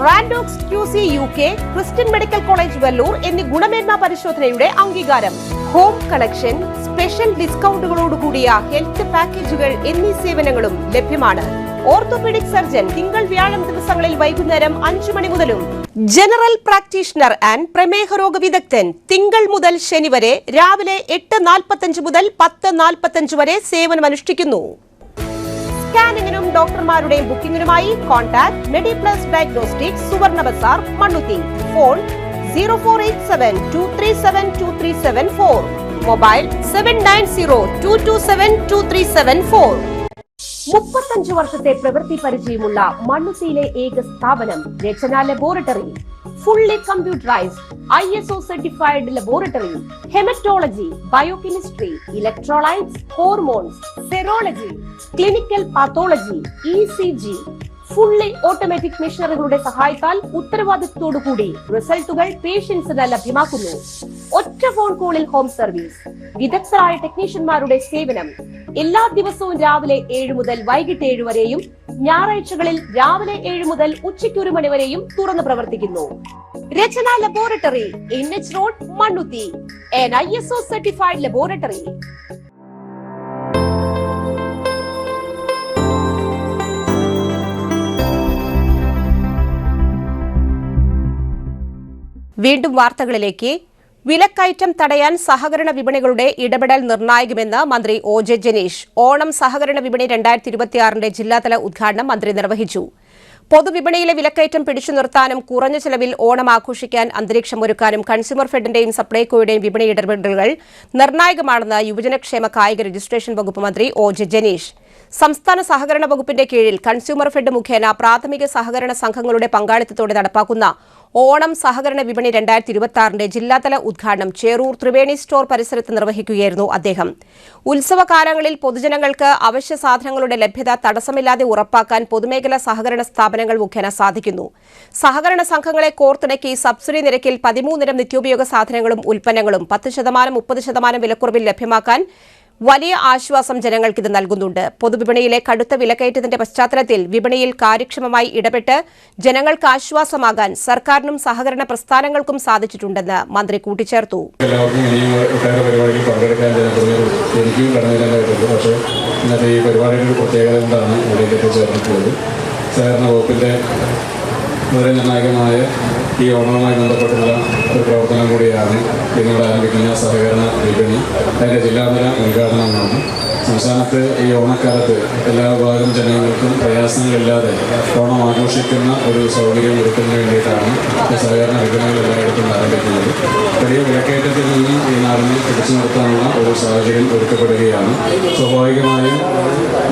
S1: റാൻഡോക്സ് QC UK, Christian medical college Vellore എന്നീ ഗുണമേന്മ പരിശോധനയുടെ അംഗീകാരം. ഹോം കണക്ഷൻ, സ്പെഷ്യൽ ഡിസ്കൗണ്ടുകളോടുകൂടിയ ഹെൽത്ത് പാക്കേജുകൾ എന്നീ സേവനങ്ങളും ലഭ്യമാണ്. ഓർത്തോപീഡിക് സർജൻ തിങ്കൾ വ്യാഴം ദിവസങ്ങളിൽ വൈകുന്നേരം 5 മണി മുതലും ജനറൽ പ്രാക്ടീഷണർ ആൻഡ് പ്രമേഹ രോഗ വിദഗ്ധൻ തിങ്കൾ മുതൽ ശനി വരെ രാവിലെ 8:45 മുതൽ 10:45 വരെ സേവനമനുഷ്ഠിക്കുന്നു. സ്കാനിങ്ങിനും ഡോക്ടർമാരുടെയും ബുക്കിംഗിനുമായി കോൺടാക്ട് MediPlus Diagnostics, സുവർണ ബസാർ, മണ്ണുത്തി. Phone 0487237237 mobile 7902272374. 35 വർഷത്തെ പ്രവൃത്തി പരിചയമുള്ള മണ്ണുത്തിയിലെ ഏക സ്ഥാപനം Rachana laboratory. Fully computerised ISO certified laboratory. Haematology, biochemistry, electrolytes, hormones, serology, clinical pathology, ECG. Fully automatic മെഷീനറികളുടെ സഹായത്താൽ ഉത്തരവാദിത്വത്തോടുകൂടി റിസൾട്ടുകൾ പേഷ്യൻസിന് ലഭ്യമാക്കുന്നു. ഒറ്റ ഫോൺ കോളിൽ ഹോം സർവീസ്. വിദഗ്ധരായ ടെക്നീഷ്യന്മാരുടെ സേവനം. എല്ലാ ദിവസവും രാവിലെ 7 മുതൽ വൈകിട്ട് 7 വരെയും ഞായറാഴ്ചകളിൽ രാവിലെ 7 മുതൽ ഉച്ചയ്ക്ക് 1 മണി വരെയും തുറന്നു പ്രവർത്തിക്കുന്നു. Rachana laboratory, NH road, Mannuthy. an ISO certified laboratory. വീണ്ടും വാർത്തകളിലേക്ക്. വിലക്കയറ്റം തടയാൻ സഹകരണ വിപണികളുടെ ഇടപെടൽ നിർണായകമെന്ന് മന്ത്രി OJ ജനീഷ്. ഓണം സഹകരണ വിപണി 2026 ജില്ലാതല ഉദ്ഘാടനം മന്ത്രി നിർവഹിച്ചു. പൊതുവിപണിയിലെ വിലക്കയറ്റം പിടിച്ചു നിർത്താനും കുറഞ്ഞ ചെലവിൽ ഓണം ആഘോഷിക്കാൻ അന്തരീക്ഷമൊരുക്കാനും കൺസ്യൂമർ ഫെഡിന്റെയും സപ്ലൈകോയുടെയും വിപണി ഇടപെടലുകൾ നിർണായകമാണെന്ന് യുവജനക്ഷേമ കായിക രജിസ്ട്രേഷൻ വകുപ്പ് മന്ത്രി OJ ജനീഷ്. സംസ്ഥാന സഹകരണ വകുപ്പിന്റെ കീഴിൽ കൺസ്യൂമർ ഫെഡ് മുഖേന പ്രാഥമിക സഹകരണ സംഘങ്ങളുടെ പങ്കാളിത്തത്തോടെ നടപ്പാക്കുന്ന ഓണം സഹകരണ വിപണി 2026 ജില്ലാതല ഉദ്ഘാടനം ചേറൂർ ത്രിവേണി സ്റ്റോർ പരിസരത്ത് നിർവഹിക്കുകയായിരുന്നു അദ്ദേഹം. ഉത്സവകാലങ്ങളിൽ പൊതുജനങ്ങൾക്ക് അവശ്യ സാധനങ്ങളുടെ ലഭ്യത തടസ്സമില്ലാതെ ഉറപ്പാക്കാൻ പൊതുമേഖലാ സഹകരണ സ്ഥാപനങ്ങൾ മുഖേന സാധിക്കുന്നു. സഹകരണ സംഘങ്ങളെ കോർത്തിണക്കി സബ്സിഡി നിരക്കിൽ 13 നിത്യോപയോഗ സാധനങ്ങളും ഉൽപ്പന്നങ്ങളും 10%, 30% വിലക്കുറവിൽ ലഭ്യമാക്കാൻ വലിയ ആശ്വാസം ജനങ്ങൾക്ക് ഇത് നൽകുന്നുണ്ട്. പൊതുവിപണിയിലെ കടുത്ത വിലക്കയറ്റത്തിന്റെ പശ്ചാത്തലത്തിൽ വിപണിയിൽ കാര്യക്ഷമമായി ഇടപെട്ട് ജനങ്ങൾക്ക് ആശ്വാസമാകാൻ സർക്കാരിനും സഹകരണ പ്രസ്ഥാനങ്ങൾക്കും സാധിച്ചിട്ടുണ്ടെന്ന് മന്ത്രി കൂട്ടിച്ചേർത്തു.
S10: എല്ലാവർക്കും ഇനിയും ഒട്ടേറെ പരിപാടിയിൽ പങ്കെടുക്കാൻ എനിക്കും കടന്നില്ലായിട്ടുണ്ട്. പക്ഷേ ഇന്നത്തെ ഈ പരിപാടിയുടെ പ്രത്യേകത കൊണ്ടാണ് ഇവിടേക്ക് എത്തിച്ചേർന്നിട്ടുള്ളത്. സഹകരണ വകുപ്പിൻ്റെ വളരെ നിർണായകമായ ഈ ഓണവുമായി ബന്ധപ്പെട്ടുള്ള ഒരു പ്രവർത്തനം കൂടിയാണ് ഇന്നിവിടെ ആരംഭിക്കുന്ന സഹകരണ വിപണി. അതിൻ്റെ ജില്ലാതല ഉദ്ഘാടനമാണ്. സംസ്ഥാനത്ത് ഈ ഓണക്കാലത്ത് എല്ലാ വിഭാഗ വിഭാഗം ജനങ്ങൾക്കും പ്രയാസങ്ങളില്ലാതെ ഓണം ആഘോഷിക്കുന്ന ഒരു സൗകര്യം ഒരുക്കുന്നതിന് വേണ്ടിയിട്ടാണ് സഹകരണ വിപണികൾ എല്ലായിടത്തും ആരംഭിക്കുന്നത്. വലിയ വിലക്കയറ്റത്തിൽ നിന്ന് ഈ നാടിനെ പിടിച്ചു നിർത്താനുള്ള ഒരു സാഹചര്യം ഒരുക്കപ്പെടുകയാണ്. സ്വാഭാവികമായും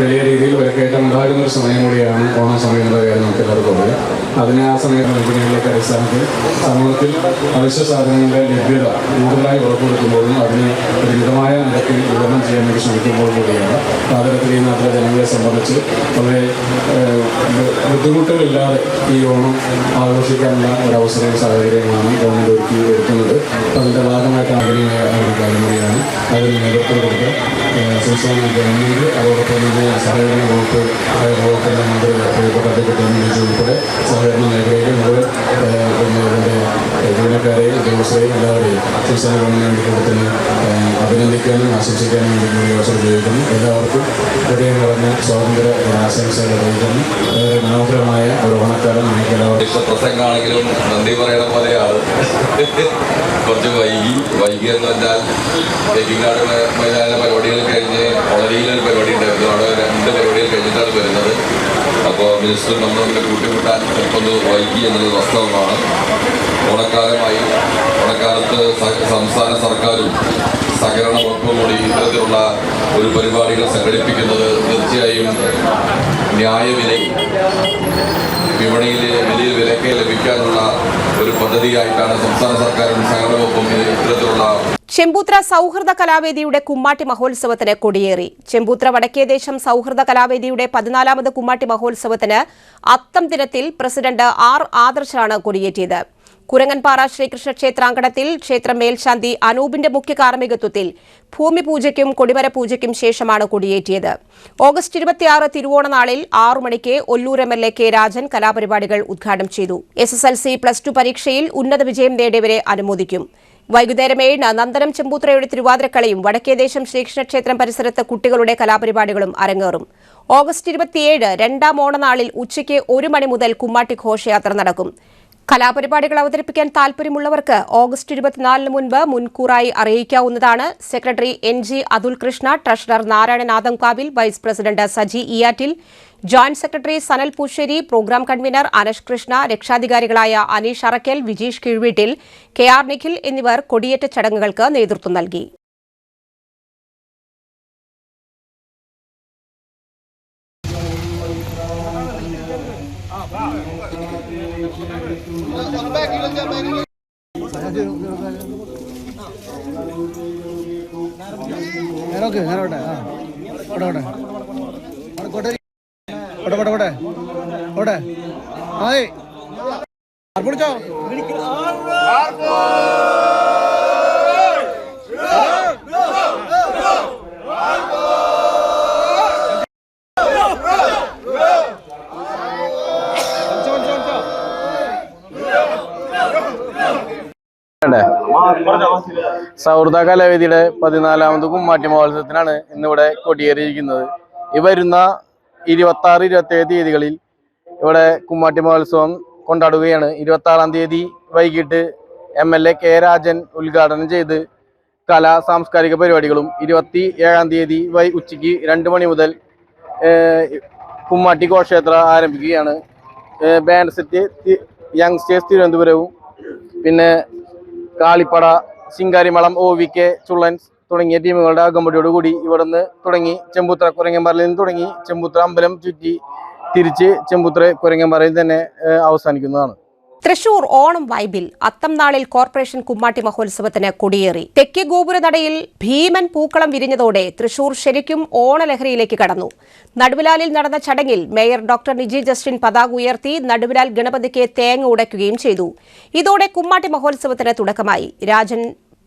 S10: വലിയ രീതിയിൽ വിലക്കയറ്റം ഉണ്ടാകുന്ന ഒരു സമയം കൂടിയാണ് ഓണം സമയം എന്ന കാര്യം നമുക്ക് എല്ലാവർക്കും അറിയാം. അതിനെ ആ സമയത്ത് വിപണികളിലേക്ക് അടിസ്ഥാനത്തിൽ സമൂഹത്തിൽ അവശ്യ സാധനങ്ങളുടെ ലഭ്യത കൂടുതലായി ഉറപ്പുവരുത്തുമ്പോഴും അതിന് ഒരു മിതമായ നിരക്കിൽ വിതരണം ചെയ്യാൻ വേണ്ടി ശ്രമിക്കുമ്പോൾ കൂടിയാണ് പാതരത്തിൽ ഈ നാട്ടിലെ ജനങ്ങളെ സംബന്ധിച്ച് വളരെ ബുദ്ധിമുട്ടുകളില്ലാതെ ഈ ഓണം ആഘോഷിക്കാനുള്ള ഒരവസരവും സാഹചര്യങ്ങളാണ് ഗവൺമെൻറ് ഒരുക്കി വരുത്തുന്നത്. അതിൻ്റെ ഭാഗമായിട്ടാണ് ആഗ്രഹമായ ഒരു കാര്യം കൂടിയാണ്. അതിന് നേതൃത്വം കൊടുത്ത് സംസ്ഥാന ഗവൺമെൻറ് അതോടൊപ്പം തന്നെ സഹകരണ വകുപ്പിൻ്റെ മന്ത്രി പ്രിയപ്പെട്ട അധ്യക്ഷൻ ഉൾപ്പെടെ സഹകരണ മേഖലയിൽ മുഴുവൻ ഇതിൻ്റെ ജീവനക്കാരെയും ഉദ്യോഗസ്ഥരെയും എല്ലാവരെയും സംസ്ഥാന ഗവൺമെൻറ് കൂട്ടത്തിന് അഭിനന്ദിക്കാനും ആശംസിക്കാനും വേണ്ടി കൂടി അവസരം ഉപയോഗിക്കുന്നു. എല്ലാവർക്കും ഹൃദയം നിറഞ്ഞ സ്വാതന്ത്ര്യ ആശംസകൾ അറിയിക്കുന്നു. വളരെ മനോഹരമായ ഒരു ഓണക്കാലം നമുക്ക് എല്ലാവർക്കും.
S20: പ്രസംഗമാണെങ്കിലും നന്ദി പറയണ പോലെയാണ്. കുറച്ച് വൈകിയെന്ന് പറഞ്ഞാൽ തേക്കിങ്ങാട് മൈതാന പരിപാടികൾ കഴിഞ്ഞ് ഒളരിയിലൊരു പരിപാടി ഉണ്ടായിരുന്നു. അവിടെ 2 പരിപാടികൾ കഴിഞ്ഞിട്ടാണ് വരുന്നത്. അപ്പോൾ മിനിസ്റ്റർ നമ്മൾ തമ്മിൽ കൂട്ടിമുട്ടാൻ ചിലപ്പോൾ വൈകി എന്നത് വാസ്തവമാണ്. ഓണക്കാലമായി ഓണക്കാലത്ത് സംസ്ഥാന സർക്കാരും സഹകരണ വകുപ്പും കൂടി ഇത്തരത്തിലുള്ള ഒരു പരിപാടികൾ സംഘടിപ്പിക്കുന്നത് തീർച്ചയായും ന്യായവില വിപണിയിൽ വലിയ വിലയ്ക്ക് ലഭിക്കാനുള്ള ഒരു പദ്ധതിയായിട്ടാണ് സംസ്ഥാന സർക്കാരും സഹകരണ വകുപ്പും ഇത്തരത്തിലുള്ള.
S1: ചെമ്പൂത്ര സൗഹൃദ കലാവേദിയുടെ കുമ്മാട്ടി മഹോത്സവത്തിന് കൊടിയേറി. ചെമ്പൂത്ര വടക്കേദേശം സൗഹൃദ കലാവേദിയുടെ 14ാമത് കുമ്മാട്ടി മഹോത്സവത്തിന് അത്തം ദിനത്തിൽ പ്രസിഡന്റ് ആർ ആദർശാണ് കൊടിയേറ്റിയത്. കുരങ്ങൻപാറ ശ്രീകൃഷ്ണ ക്ഷേത്രാങ്കണത്തിൽ ക്ഷേത്ര മേൽശാന്തി അനൂപിന്റെ മുഖ്യ കാർമ്മികത്വത്തിൽ ഭൂമി പൂജയ്ക്കും കൊടിമര പൂജയ്ക്കും ശേഷമാണ് കൊടിയേറ്റിയത്. ഓഗസ്റ്റ് 26 തിരുവോണനാളിൽ 6 മണിക്ക് ഒല്ലൂർ MLA കെ രാജൻ കലാപരിപാടികൾ ഉദ്ഘാടനം ചെയ്തു. SSLC +2 പരീക്ഷയിൽ ഉന്നത വിജയം നേടിയവരെ അനുമോദിക്കും. വൈകുന്നേരം 7 നന്ദനം ചെമ്പൂത്രയുടെ തിരുവാതിരക്കളിയും വടക്കേദേശം ശ്രീകൃഷ്ണക്ഷേത്രം പരിസരത്ത് കുട്ടികളുടെ കലാപരിപാടികളും അരങ്ങേറും. ഓഗസ്റ്റ് 27 2ാം ഓണനാളിൽ ഉച്ചയ്ക്ക് 1 മണി മുതൽ കുമ്മാട്ടി ഘോഷയാത്ര നടക്കും. കലാപരിപാടികൾ അവതരിപ്പിക്കാൻ താൽപര്യമുള്ളവർക്ക് ഓഗസ്റ്റ് 24 മുൻപ് മുൻകൂറായി അറിയിക്കാവുന്നതാണ്. Secretary NG Athul Krishna, treasurer Narayanan Adamkavil, vice president Saji Iyattil, joint secretary Sanal Poosseri, programme convener Anash Krishna, രക്ഷാധികാരികളായ അനീഷ് അറക്കൽ, വിജീഷ് കീഴ്വീട്ടിൽ, KR നിഖിൽ എന്നിവർ കൊടിയേറ്റ ചടങ്ങുകൾക്ക് നേതൃത്വം നൽകി.
S21: സൗഹൃദ കലാവേദിയുടെ 14ാമത് കുമ്മാട്ടി മഹോത്സവത്തിനാണ് ഇന്നിവിടെ കൊടിയേറിയിരിക്കുന്നത്. ഈ വരുന്ന 26, 27 തീയതികളിൽ ഇവിടെ കുമ്മാട്ടി മഹോത്സവം കൊണ്ടാടുകയാണ്. 26-ാം തീയതി വൈകിട്ട് MLA കെ രാജൻ ഉദ്ഘാടനം ചെയ്ത് കലാ സാംസ്കാരിക പരിപാടികളും 27-ാം തീയതി ഉച്ചയ്ക്ക് 2 മണി മുതൽ കുമ്മാട്ടി ഘോഷയാത്ര ആരംഭിക്കുകയാണ്. ബാൻഡ് സെറ്റ് യങ്സ്റ്റേഴ്സ് തിരുവനന്തപുരവും പിന്നെ കാളിപ്പട, ശിങ്കാരിമളം, OVK ചുള്ളൻസ് തുടങ്ങിയ ടീമുകളുടെ അകമ്പടിയോടുകൂടി ഇവിടുന്ന് തുടങ്ങി ചെമ്പൂത്ര കുരങ്ങൻപാറയിൽ നിന്ന് തുടങ്ങി ചെമ്പൂത്ര അമ്പലം ചുറ്റി തിരിച്ച് ചെമ്പൂത്ര കുരങ്ങൻപാറയിൽ തന്നെ അവസാനിക്കുന്നതാണ്.
S1: തൃശൂർ ഓണം വൈബിൽ അത്തം നാളിൽ കോർപ്പറേഷൻ കുമ്മാട്ടി മഹോത്സവത്തിന് കൊടിയേറി. തെക്കേ ഗോപുരനടയിൽ ഭീമൻ പൂക്കളം വിരിഞ്ഞതോടെ തൃശൂർ ശരിക്കും ഓണലഹരിയിലേക്ക് കടന്നു. നടുവിലാലിൽ നടന്ന ചടങ്ങിൽ മേയർ ഡോക്ടർ നിജി ജസ്റ്റിൻ പതാക ഉയർത്തി നടുവിലാൽ ഗണപതിക്ക് തേങ്ങ ഉടയ്ക്കുകയും ചെയ്തു. ഇതോടെ കുമ്മാട്ടി മഹോത്സവത്തിന് തുടക്കമായി. Rajan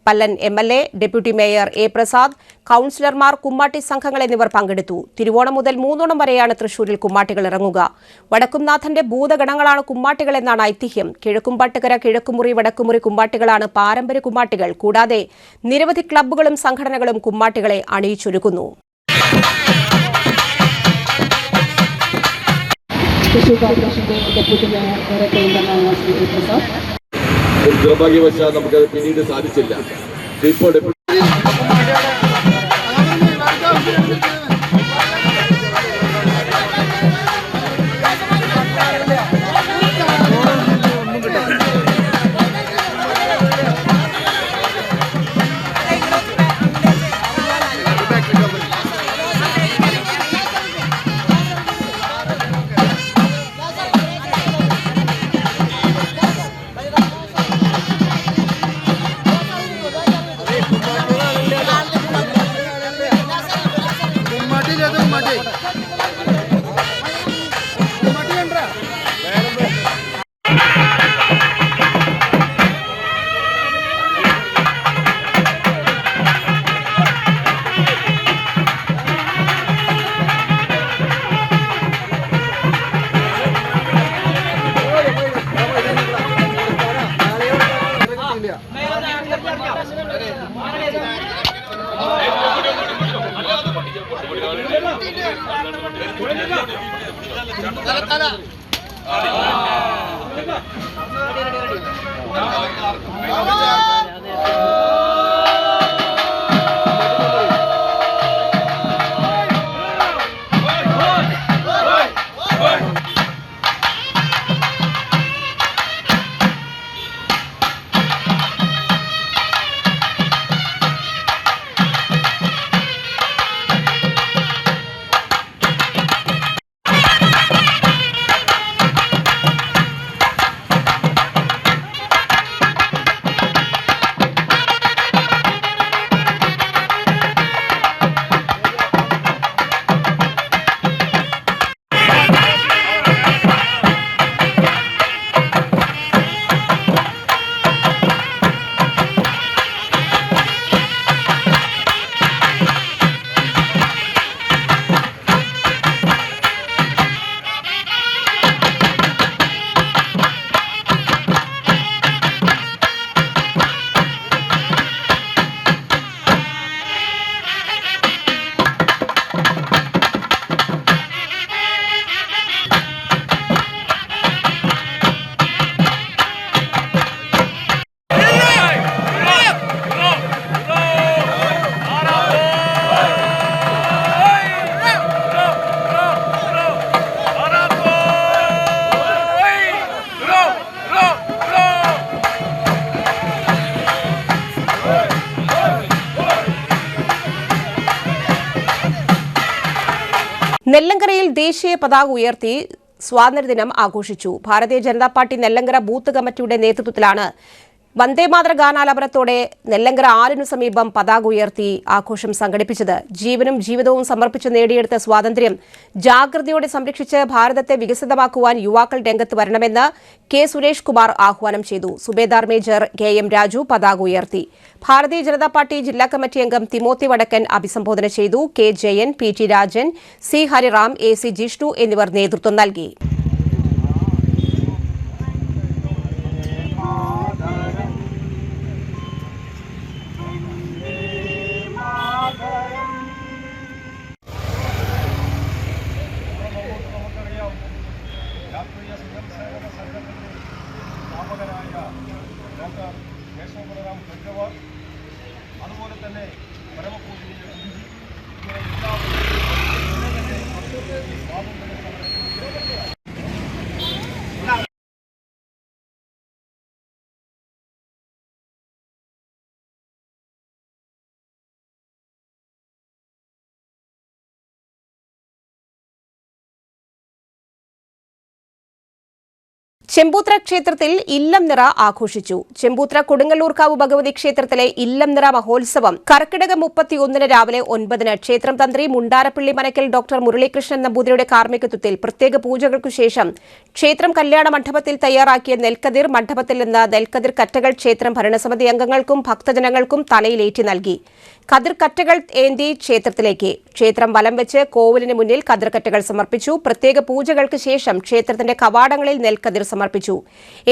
S1: Pallan MLA, deputy mayor A Prasad, കൌൺസിലർമാർ, കുമ്മാട്ടി സംഘങ്ങൾ എന്നിവർ പങ്കെടുത്തു. തിരുവോണം മുതൽ 3 വരെയാണ് തൃശൂരിൽ കുമ്മാട്ടികൾ ഇറങ്ങുക. വടക്കുംനാഥന്റെ ഭൂതഗണങ്ങളാണ് കുമ്മാട്ടികൾ എന്നാണ് ഐതിഹ്യം. കിഴക്കുംപട്ടുകര, കിഴക്കുമുറി, വടക്കുമുറി കുമ്മാട്ടികളാണ് പാരമ്പര്യ കുമ്മാട്ടികൾ. കൂടാതെ നിരവധി ക്ലബ്ബുകളും സംഘടനകളും കുമ്മാട്ടികളെ അണിയിച്ചൊരുക്കുന്നു.
S3: ദുർഭാഗ്യവശാൽ നമുക്കത് പിന്നീട് സാധിച്ചില്ല. ഇപ്പോൾ
S1: നെല്ലങ്കരയിൽ ദേശീയ പതാക ഉയർത്തി സ്വാതന്ത്ര്യദിനം ആഘോഷിച്ചു. ഭാരതീയ ജനതാ പാർട്ടി നെല്ലങ്കര ബൂത്ത് കമ്മിറ്റിയുടെ നേതൃത്വത്തിലാണ് വന്ദേമാതര ഗാനാലാപനത്തോടെ നെല്ലങ്കര ആലിനു സമീപം പതാക ഉയർത്തി ആഘോഷം സംഘടിപ്പിച്ചത്. ജീവനും ജീവിതവും സമർപ്പിച്ച് നേടിയെടുത്ത സ്വാതന്ത്ര്യം ജാഗ്രതയോടെ സംരക്ഷിച്ച് ഭാരതത്തെ വികസിതമാക്കുവാൻ യുവാക്കൾ രംഗത്ത് വരണമെന്ന് കെ സുരേഷ് കുമാർ ആഹ്വാനം ചെയ്തു. സുബേദാർ മേജർ KM രാജു പതാക ഉയർത്തി. ഭാരതീയ ജനതാ പാർട്ടി ജില്ലാ കമ്മിറ്റി അംഗം തിമോത്തി വടക്കൻ അഭിസംബോധന ചെയ്തു. K Jayan, PT Rajan, C Hariram, AC Jishnu എന്നിവർ നേതൃത്വം നൽകി.
S2: അതുപോലെ തന്നെ
S1: ചെമ്പൂത്ര ക്ഷേത്രത്തിൽ ഇല്ലം നിറ ആഘോഷിച്ചു. ചെമ്പൂത്ര കൊടുങ്ങല്ലൂർക്കാവ് ഭഗവതി ക്ഷേത്രത്തിലെ ഇല്ലം നിറ മഹോത്സവം കർക്കിടക 31 രാവിലെ 9 ക്ഷേത്രം തന്ത്രി മുണ്ടാരപ്പള്ളി മനക്കൽ ഡോക്ടർ മുരളീകൃഷ്ണൻ നമ്പൂതിരിയുടെ കാർമ്മികത്വത്തിൽ പ്രത്യേക പൂജകൾക്കു ശേഷം ക്ഷേത്രം കല്യാണ മണ്ഡപത്തിൽ തയ്യാറാക്കിയ നെൽക്കതിർ മണ്ഡപത്തിൽ നിന്ന് നെൽക്കതിർ കറ്റകൾ ക്ഷേത്രം ഭരണസമിതി അംഗങ്ങൾക്കും ഭക്തജനങ്ങൾക്കും തലയിലേറ്റി നൽകി. കതിർ കറ്റകൾ ഏന്തി ക്ഷേത്രത്തിലേക്ക് ക്ഷേത്രം വലം വെച്ച് കോവിലിന് മുന്നിൽ കതിർക്കറ്റകൾ സമർപ്പിച്ചു. പ്രത്യേക പൂജകൾക്ക് ശേഷം ക്ഷേത്രത്തിന്റെ കവാടങ്ങളിൽ നെൽക്കതിർ സമർപ്പിച്ചു.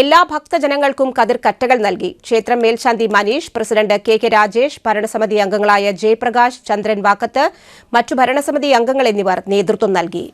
S1: എല്ലാ ഭക്തജനങ്ങൾക്കും കതിർ കറ്റകൾ നൽകി. ക്ഷേത്രം മേൽശാന്തി മനീഷ്, പ്രസിഡന്റ് KK രാജേഷ്, ഭരണസമിതി അംഗങ്ങളായ ജയപ്രകാശ്, ചന്ദ്രൻ വാക്കത്ത്, മറ്റു ഭരണസമിതി അംഗങ്ങൾ എന്നിവർ നേതൃത്വം നൽകി.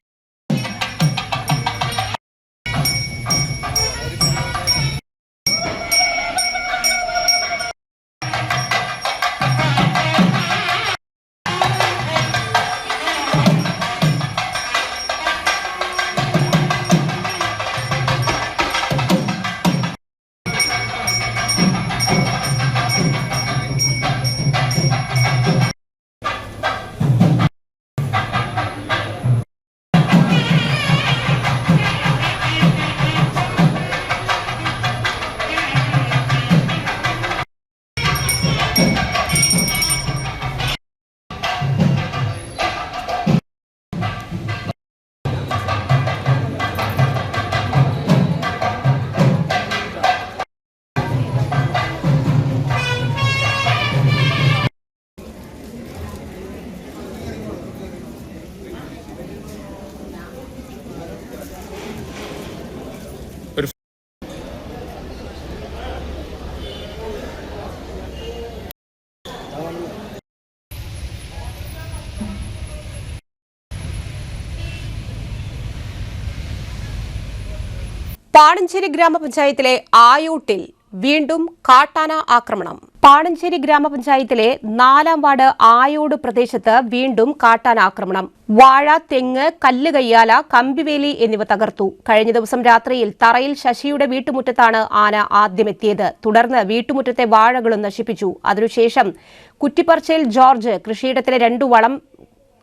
S1: പാണഞ്ചേരി ഗ്രാമപഞ്ചായത്തിലെ ആയൂട്ടിൽ വീണ്ടും കാട്ടാന ആക്രമണം. പാണഞ്ചേരി ഗ്രാമപഞ്ചായത്തിലെ 4-ാം വാർഡ് ആയോട് പ്രദേശത്ത് വീണ്ടും കാട്ടാന ആക്രമണം. വാഴ, തെങ്ങ്, കല്ലുകയ്യാല, കമ്പിവേലി എന്നിവ തകർത്തു. കഴിഞ്ഞ ദിവസം രാത്രിയിൽ തറയിൽ ശശിയുടെ വീട്ടുമുറ്റത്താണ് ആന ആദ്യമെത്തിയത്. തുടർന്ന് വീട്ടുമുറ്റത്തെ വാഴകളും നശിപ്പിച്ചു. അതിനുശേഷം കുറ്റിപ്പറച്ചയിൽ ജോർജ് കൃഷിയിടത്തിലെ 2 വളം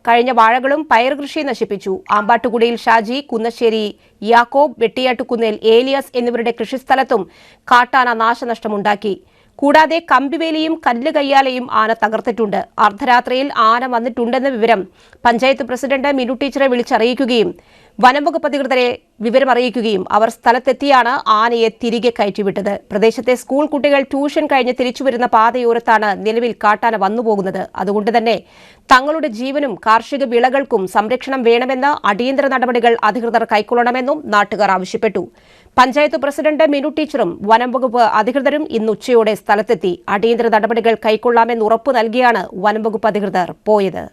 S1: കഴിഞ്ഞ വാഴകളും പയർ കൃഷി നശിപ്പിച്ചു. ആമ്പാട്ടുകുടിയിൽ ഷാജി, കുന്നശ്ശേരി യാക്കോബ്, വെട്ടിയാട്ടുകുന്നിൽ ഏലിയസ് എന്നിവരുടെ കൃഷിസ്ഥലത്തും കാട്ടാന നാശനഷ്ടമുണ്ടാക്കി. കൂടാതെ കമ്പിവേലിയും കല്ലുകയ്യാലയും ആന തകർത്തിട്ടുണ്ട്. അർദ്ധരാത്രിയിൽ ആന വന്നിട്ടുണ്ടെന്ന വിവരം പഞ്ചായത്ത് പ്രസിഡന്റ് മിനു ടീച്ചറെ വിളിച്ചറിയിക്കുകയും വനംവകുപ്പ് അധികൃതരെ വിവരമറിയിക്കുകയും അവർ സ്ഥലത്തെത്തിയാണ് ആനയെ തിരികെ കയറ്റിവിട്ടത്. പ്രദേശത്തെ സ്കൂൾ കുട്ടികൾ ട്യൂഷൻ കഴിഞ്ഞ് തിരിച്ചുവരുന്ന പാതയോരത്താണ് നിലവിൽ കാട്ടാന വന്നുപോകുന്നത്. അതുകൊണ്ട് തന്നെ തങ്ങളുടെ ജീവനും കാർഷിക വിളകൾക്കും സംരക്ഷണം വേണമെന്ന് അടിയന്തര നടപടികൾ അധികൃതർ കൈക്കൊള്ളണമെന്നും നാട്ടുകാർ ആവശ്യപ്പെട്ടു. പഞ്ചായത്ത് പ്രസിഡന്റ് മിനു ടീച്ചറും വനംവകുപ്പ് അധികൃതരും ഇന്ന് ഉച്ചയോടെ സ്ഥലത്തെത്തി അടിയന്തര നടപടികൾ കൈക്കൊള്ളാമെന്ന് ഉറപ്പു നൽകിയാണ് വനംവകുപ്പ് അധികൃതർ പോയത്.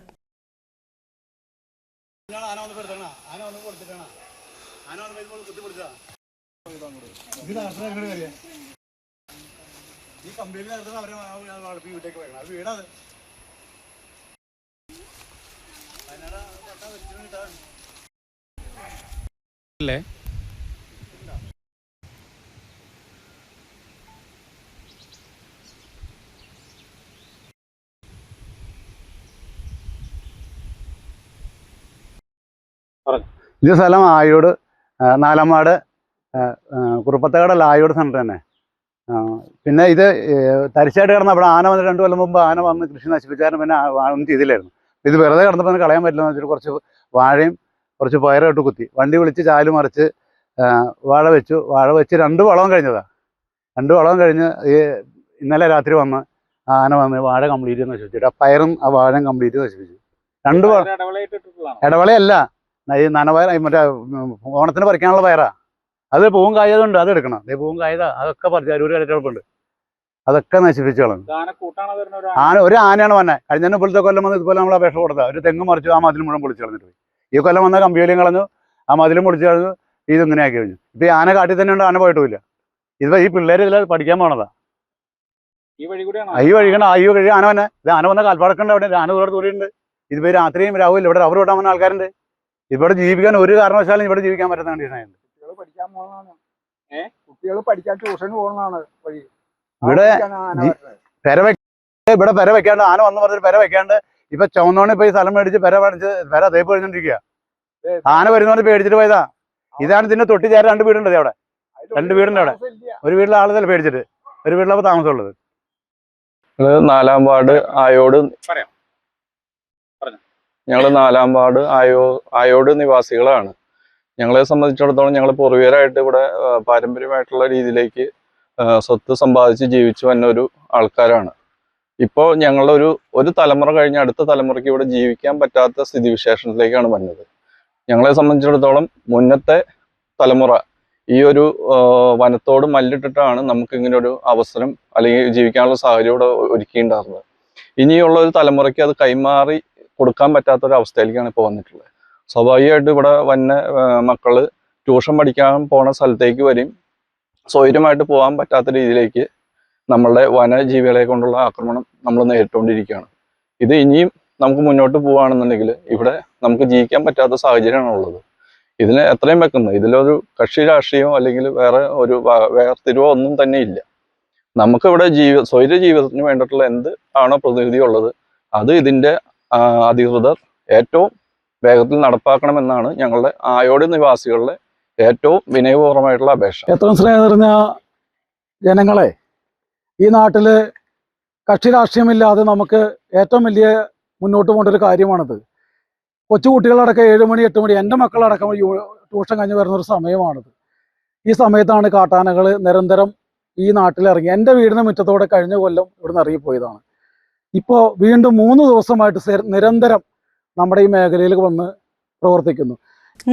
S2: ഇത് സ്ഥലം ആയോട് 4-ാം വാർഡ് കുറുപ്പത്തകടല്ല, ആയോട് സെൻറ്റർ തന്നെ. പിന്നെ ഇത് തരിശായിട്ട് കിടന്ന അവിടെ ആന വന്ന് 2 കൊല്ലം മുമ്പ് ആന വന്ന് കൃഷി നശിപ്പിച്ചാലും പിന്നെ ഒന്നും ചെയ്തില്ലായിരുന്നു. ഇത് വെറുതെ കിടന്നപ്പോൾ കളയാൻ പറ്റില്ലെന്ന് വെച്ചിട്ട് കുറച്ച് വാഴയും കുറച്ച് പയറായിട്ട് കുത്തി വണ്ടി വിളിച്ച് ചാല് മറിച്ച് വാഴ വെച്ച് 2 വളവും കഴിഞ്ഞതാണ്. 2 വളവും കഴിഞ്ഞ് ഇന്നലെ രാത്രി വന്ന് ആന വന്ന് വാഴ കംപ്ലീറ്റ് നശിപ്പിച്ചിട്ട് ആ പയറും ആ വാഴയും കംപ്ലീറ്റ് നശിപ്പിച്ചു. 2 ഇടവളയല്ല, ഈ നനവയർ, മറ്റേ ഓണത്തിന് പറിക്കാനുള്ള പയറാ. അത് പൂവും കായതുണ്ട്, അത് എടുക്കണം. പൂവും കായത അതൊക്കെ പറിച്ച ഒരു കിടപ്പുണ്ട്, അതൊക്കെ നശിപ്പിച്ചു കളഞ്ഞു. ഒരു ആനയാണ് വന്നെ. കഴിഞ്ഞ ഇപ്പോഴത്തെ കൊല്ലം വന്ന് ഇതുപോലെ നമ്മൾ അപേക്ഷ കൊടുത്താൽ ഒരു തെങ്ങ് മറിച്ചു, ആ മതിലും മുഴുവൻ പൊളിച്ചു കളഞ്ഞിട്ട് പോയി. ഈ കൊല്ലം വന്ന കമ്പിവേലിയും കളഞ്ഞു, ആ മതിലും പൊളിച്ചു കളഞ്ഞു. ഇതിങ്ങനെ ആക്കി കഴിഞ്ഞു. ഇപ്പൊ ഈ ആന കാട്ടിൽ തന്നെ ഉണ്ട്, ആന പോയിട്ടില്ല. ഇതിപ്പോ ഈ പിള്ളേർ ഇതിൽ പഠിക്കാൻ പോണതാ. ഈ വഴി ആന വന്നെ. ഇത് ആന വന്ന കാൽപ്പാടക്കുണ്ട്, അവിടെ ആന ദൂരെ ദൂരെയുണ്ട്. ഇതിപ്പോ രാത്രിയും രാവിലെ ഇവിടെ റബ്ബർ വെട്ടാൻ വന്ന ആൾക്കാരുണ്ട്. ഇവിടെ ജീവിക്കാൻ ഒരു കാരണവശാലും ഇവിടെ ജീവിക്കാൻ പറ്റുന്ന കണ്ടീഷനായിരുന്നു.
S14: കുട്ടികൾ പഠിക്കാൻ ട്യൂഷന് പോകുന്നതാണ് വഴി.
S2: ഇവിടെ പെര വെക്കാണ്ട് ആന വന്ന് പറഞ്ഞിട്ട് പെര വെക്കാണ്ട് ഇപ്പൊ ചുവന്നോണി ഇപ്പൊ ഈ സ്ഥലം മേടിച്ച് പെര തേപ്പ് കഴിഞ്ഞോണ്ടിരിക്കുക. ആന വരുന്നോണ്ട് പേടിച്ചിട്ട് പോയതാ. ഇതാണ് ഇതിന്റെ തൊട്ടി ചേരാൻ 2 വീടുണ്ട് അവിടെ. 2 വീടുണ്ട് അവിടെ. ഒരു വീട്ടിലെ ആളുകൾ പേടിച്ചിട്ട്, ഒരു വീട്ടിലപ്പോ താമസമുള്ളത്.
S21: 4-ാം വാർഡ് ആയോട്, ഞങ്ങൾ 4-ാം വാർഡ് ആയോട് നിവാസികളാണ്. ഞങ്ങളെ സംബന്ധിച്ചിടത്തോളം ഞങ്ങൾ പൂർവികരായിട്ട് ഇവിടെ പാരമ്പര്യമായിട്ടുള്ള രീതിയിലേക്ക് സ്വത്ത് സമ്പാദിച്ച് ജീവിച്ചു വന്ന ഒരു ആൾക്കാരാണ്. ഇപ്പോൾ ഞങ്ങളുടെ ഒരു തലമുറ കഴിഞ്ഞ് അടുത്ത തലമുറയ്ക്ക് ഇവിടെ ജീവിക്കാൻ പറ്റാത്ത സ്ഥിതിവിശേഷത്തിലേക്കാണ് വന്നത്. ഞങ്ങളെ സംബന്ധിച്ചിടത്തോളം മുന്നത്തെ തലമുറ ഈ ഒരു വനത്തോട് മല്ലിട്ടിട്ടാണ് നമുക്ക് ഇങ്ങനെ ഒരു അവസരം അല്ലെങ്കിൽ ജീവിക്കാനുള്ള സാഹചര്യം ഇവിടെ ഒരുക്കിയിട്ടുണ്ടായിരുന്നത്. ഇനിയുള്ള ഒരു തലമുറയ്ക്ക് അത് കൈമാറി കൊടുക്കാൻ പറ്റാത്തൊരവസ്ഥയിലേക്കാണ് ഇപ്പോൾ വന്നിട്ടുള്ളത്. സ്വാഭാവികമായിട്ട് ഇവിടെ വന്ന മക്കള് ട്യൂഷൻ പഠിക്കാൻ പോണ സ്ഥലത്തേക്ക് വരും, സ്വൈര്യമായിട്ട് പോകാൻ പറ്റാത്ത രീതിയിലേക്ക് നമ്മളുടെ വനജീവികളെ കൊണ്ടുള്ള ആക്രമണം നമ്മൾ നേരിട്ടുകൊണ്ടിരിക്കുകയാണ്. ഇത് ഇനിയും നമുക്ക് മുന്നോട്ട് പോവുകയാണെന്നുണ്ടെങ്കിൽ ഇവിടെ നമുക്ക് ജീവിക്കാൻ പറ്റാത്ത സാഹചര്യമാണ് ഉള്ളത്. ഇതിന് എത്രയും വെക്കുന്നത് ഇതിലൊരു കക്ഷി രാഷ്ട്രീയമോ അല്ലെങ്കിൽ വേറെ ഒരു വേർതിരിവോ ഒന്നും തന്നെ ഇല്ല. നമുക്കിവിടെ സ്വൈര്യ ജീവിതത്തിന് വേണ്ടിയിട്ടുള്ള എന്ത് ആണോ പ്രതിനിധി ഉള്ളത് അത് ഇതിൻ്റെ അധികൃതർ ഏറ്റവും വേഗത്തിൽ നടപ്പാക്കണമെന്നാണ് ഞങ്ങളുടെ ആയോട് നിവാസികളുടെ ഏറ്റവും വിനയപൂർവ്വമായിട്ടുള്ള അപേക്ഷ.
S22: എത്ര സ്നേഹം നിറഞ്ഞ ജനങ്ങളെ, ഈ നാട്ടിൽ കക്ഷി രാഷ്ട്രീയമില്ലാതെ നമുക്ക് ഏറ്റവും വലിയ മുന്നോട്ട് പോകേണ്ട ഒരു കാര്യമാണിത്. കൊച്ചുകുട്ടികളടക്കം 7 മണി 8 മണി, എൻ്റെ മക്കളടക്കം ട്യൂഷൻ കഴിഞ്ഞ് വരുന്നൊരു സമയമാണിത്. ഈ സമയത്താണ് കാട്ടാനകൾ നിരന്തരം ഈ നാട്ടിലിറങ്ങി. എൻ്റെ വീടിന് മുറ്റത്തോടെ കഴിഞ്ഞ കൊല്ലം ഇവിടുന്ന് ഇറങ്ങിപ്പോയതാണ്. ഇപ്പോൾ വീണ്ടും 3 ദിവസമായിട്ട് നിരന്തരം നമ്മുടെ ഈ മേഖലയിൽ വന്ന് പ്രവർത്തിക്കുന്നു.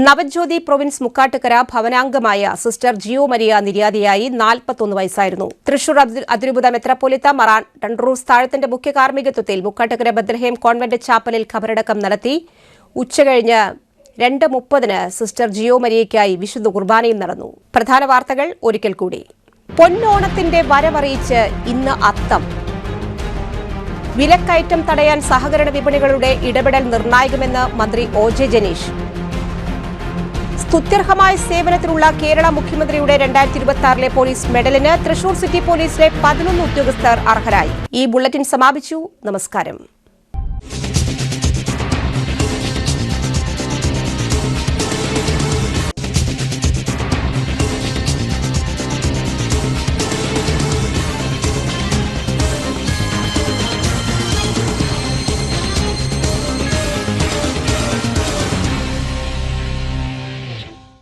S1: നവജ്യോതി പ്രൊവിൻസ് മുക്കാട്ടുകര ഭവനാംഗമായ സിസ്റ്റർ ജിയോ മരിയ നിര്യാതയായി 41 വയസ്സായിരുന്നു. തൃശൂർ അതിരൂപത മെത്രാപ്പോലിത്ത മറാൻ ടൺറൂസ് താഴത്തിന്റെ മുഖ്യ കാർമ്മികത്വത്തിൽ മുക്കാട്ടുകര ബത്ലഹേം കോൺവെന്റ് ചാപ്പലിൽ ഖബറടക്കം നടത്തി. ഉച്ചകഴിഞ്ഞ് 2:30 സിസ്റ്റർ ജിയോ മരിയയ്ക്കായി വിശുദ്ധ കുർബാനയും നടന്നു. പ്രധാന വാർത്തകൾ ഒരിക്കൽ കൂടി. പൊന്നോണത്തിന്റെ വരവറിയിച്ച് ഇന്ന് അത്തം. വിലക്കയറ്റം തടയാൻ സഹകരണ വിപണികളുടെ ഇടപെടൽ നിർണായകമെന്ന് മന്ത്രി OJ ജനീഷ്. സ്തുത്യർഹമായ സേവനത്തിനുള്ള കേരള മുഖ്യമന്ത്രിയുടെ 2026 പോലീസ് മെഡലിന് തൃശൂർ സിറ്റി പോലീസിലെ 11 ഉദ്യോഗസ്ഥർ അർഹരായി. ഈ ബുള്ളറ്റിൻ സമാപിച്ചു. നമസ്കാരം.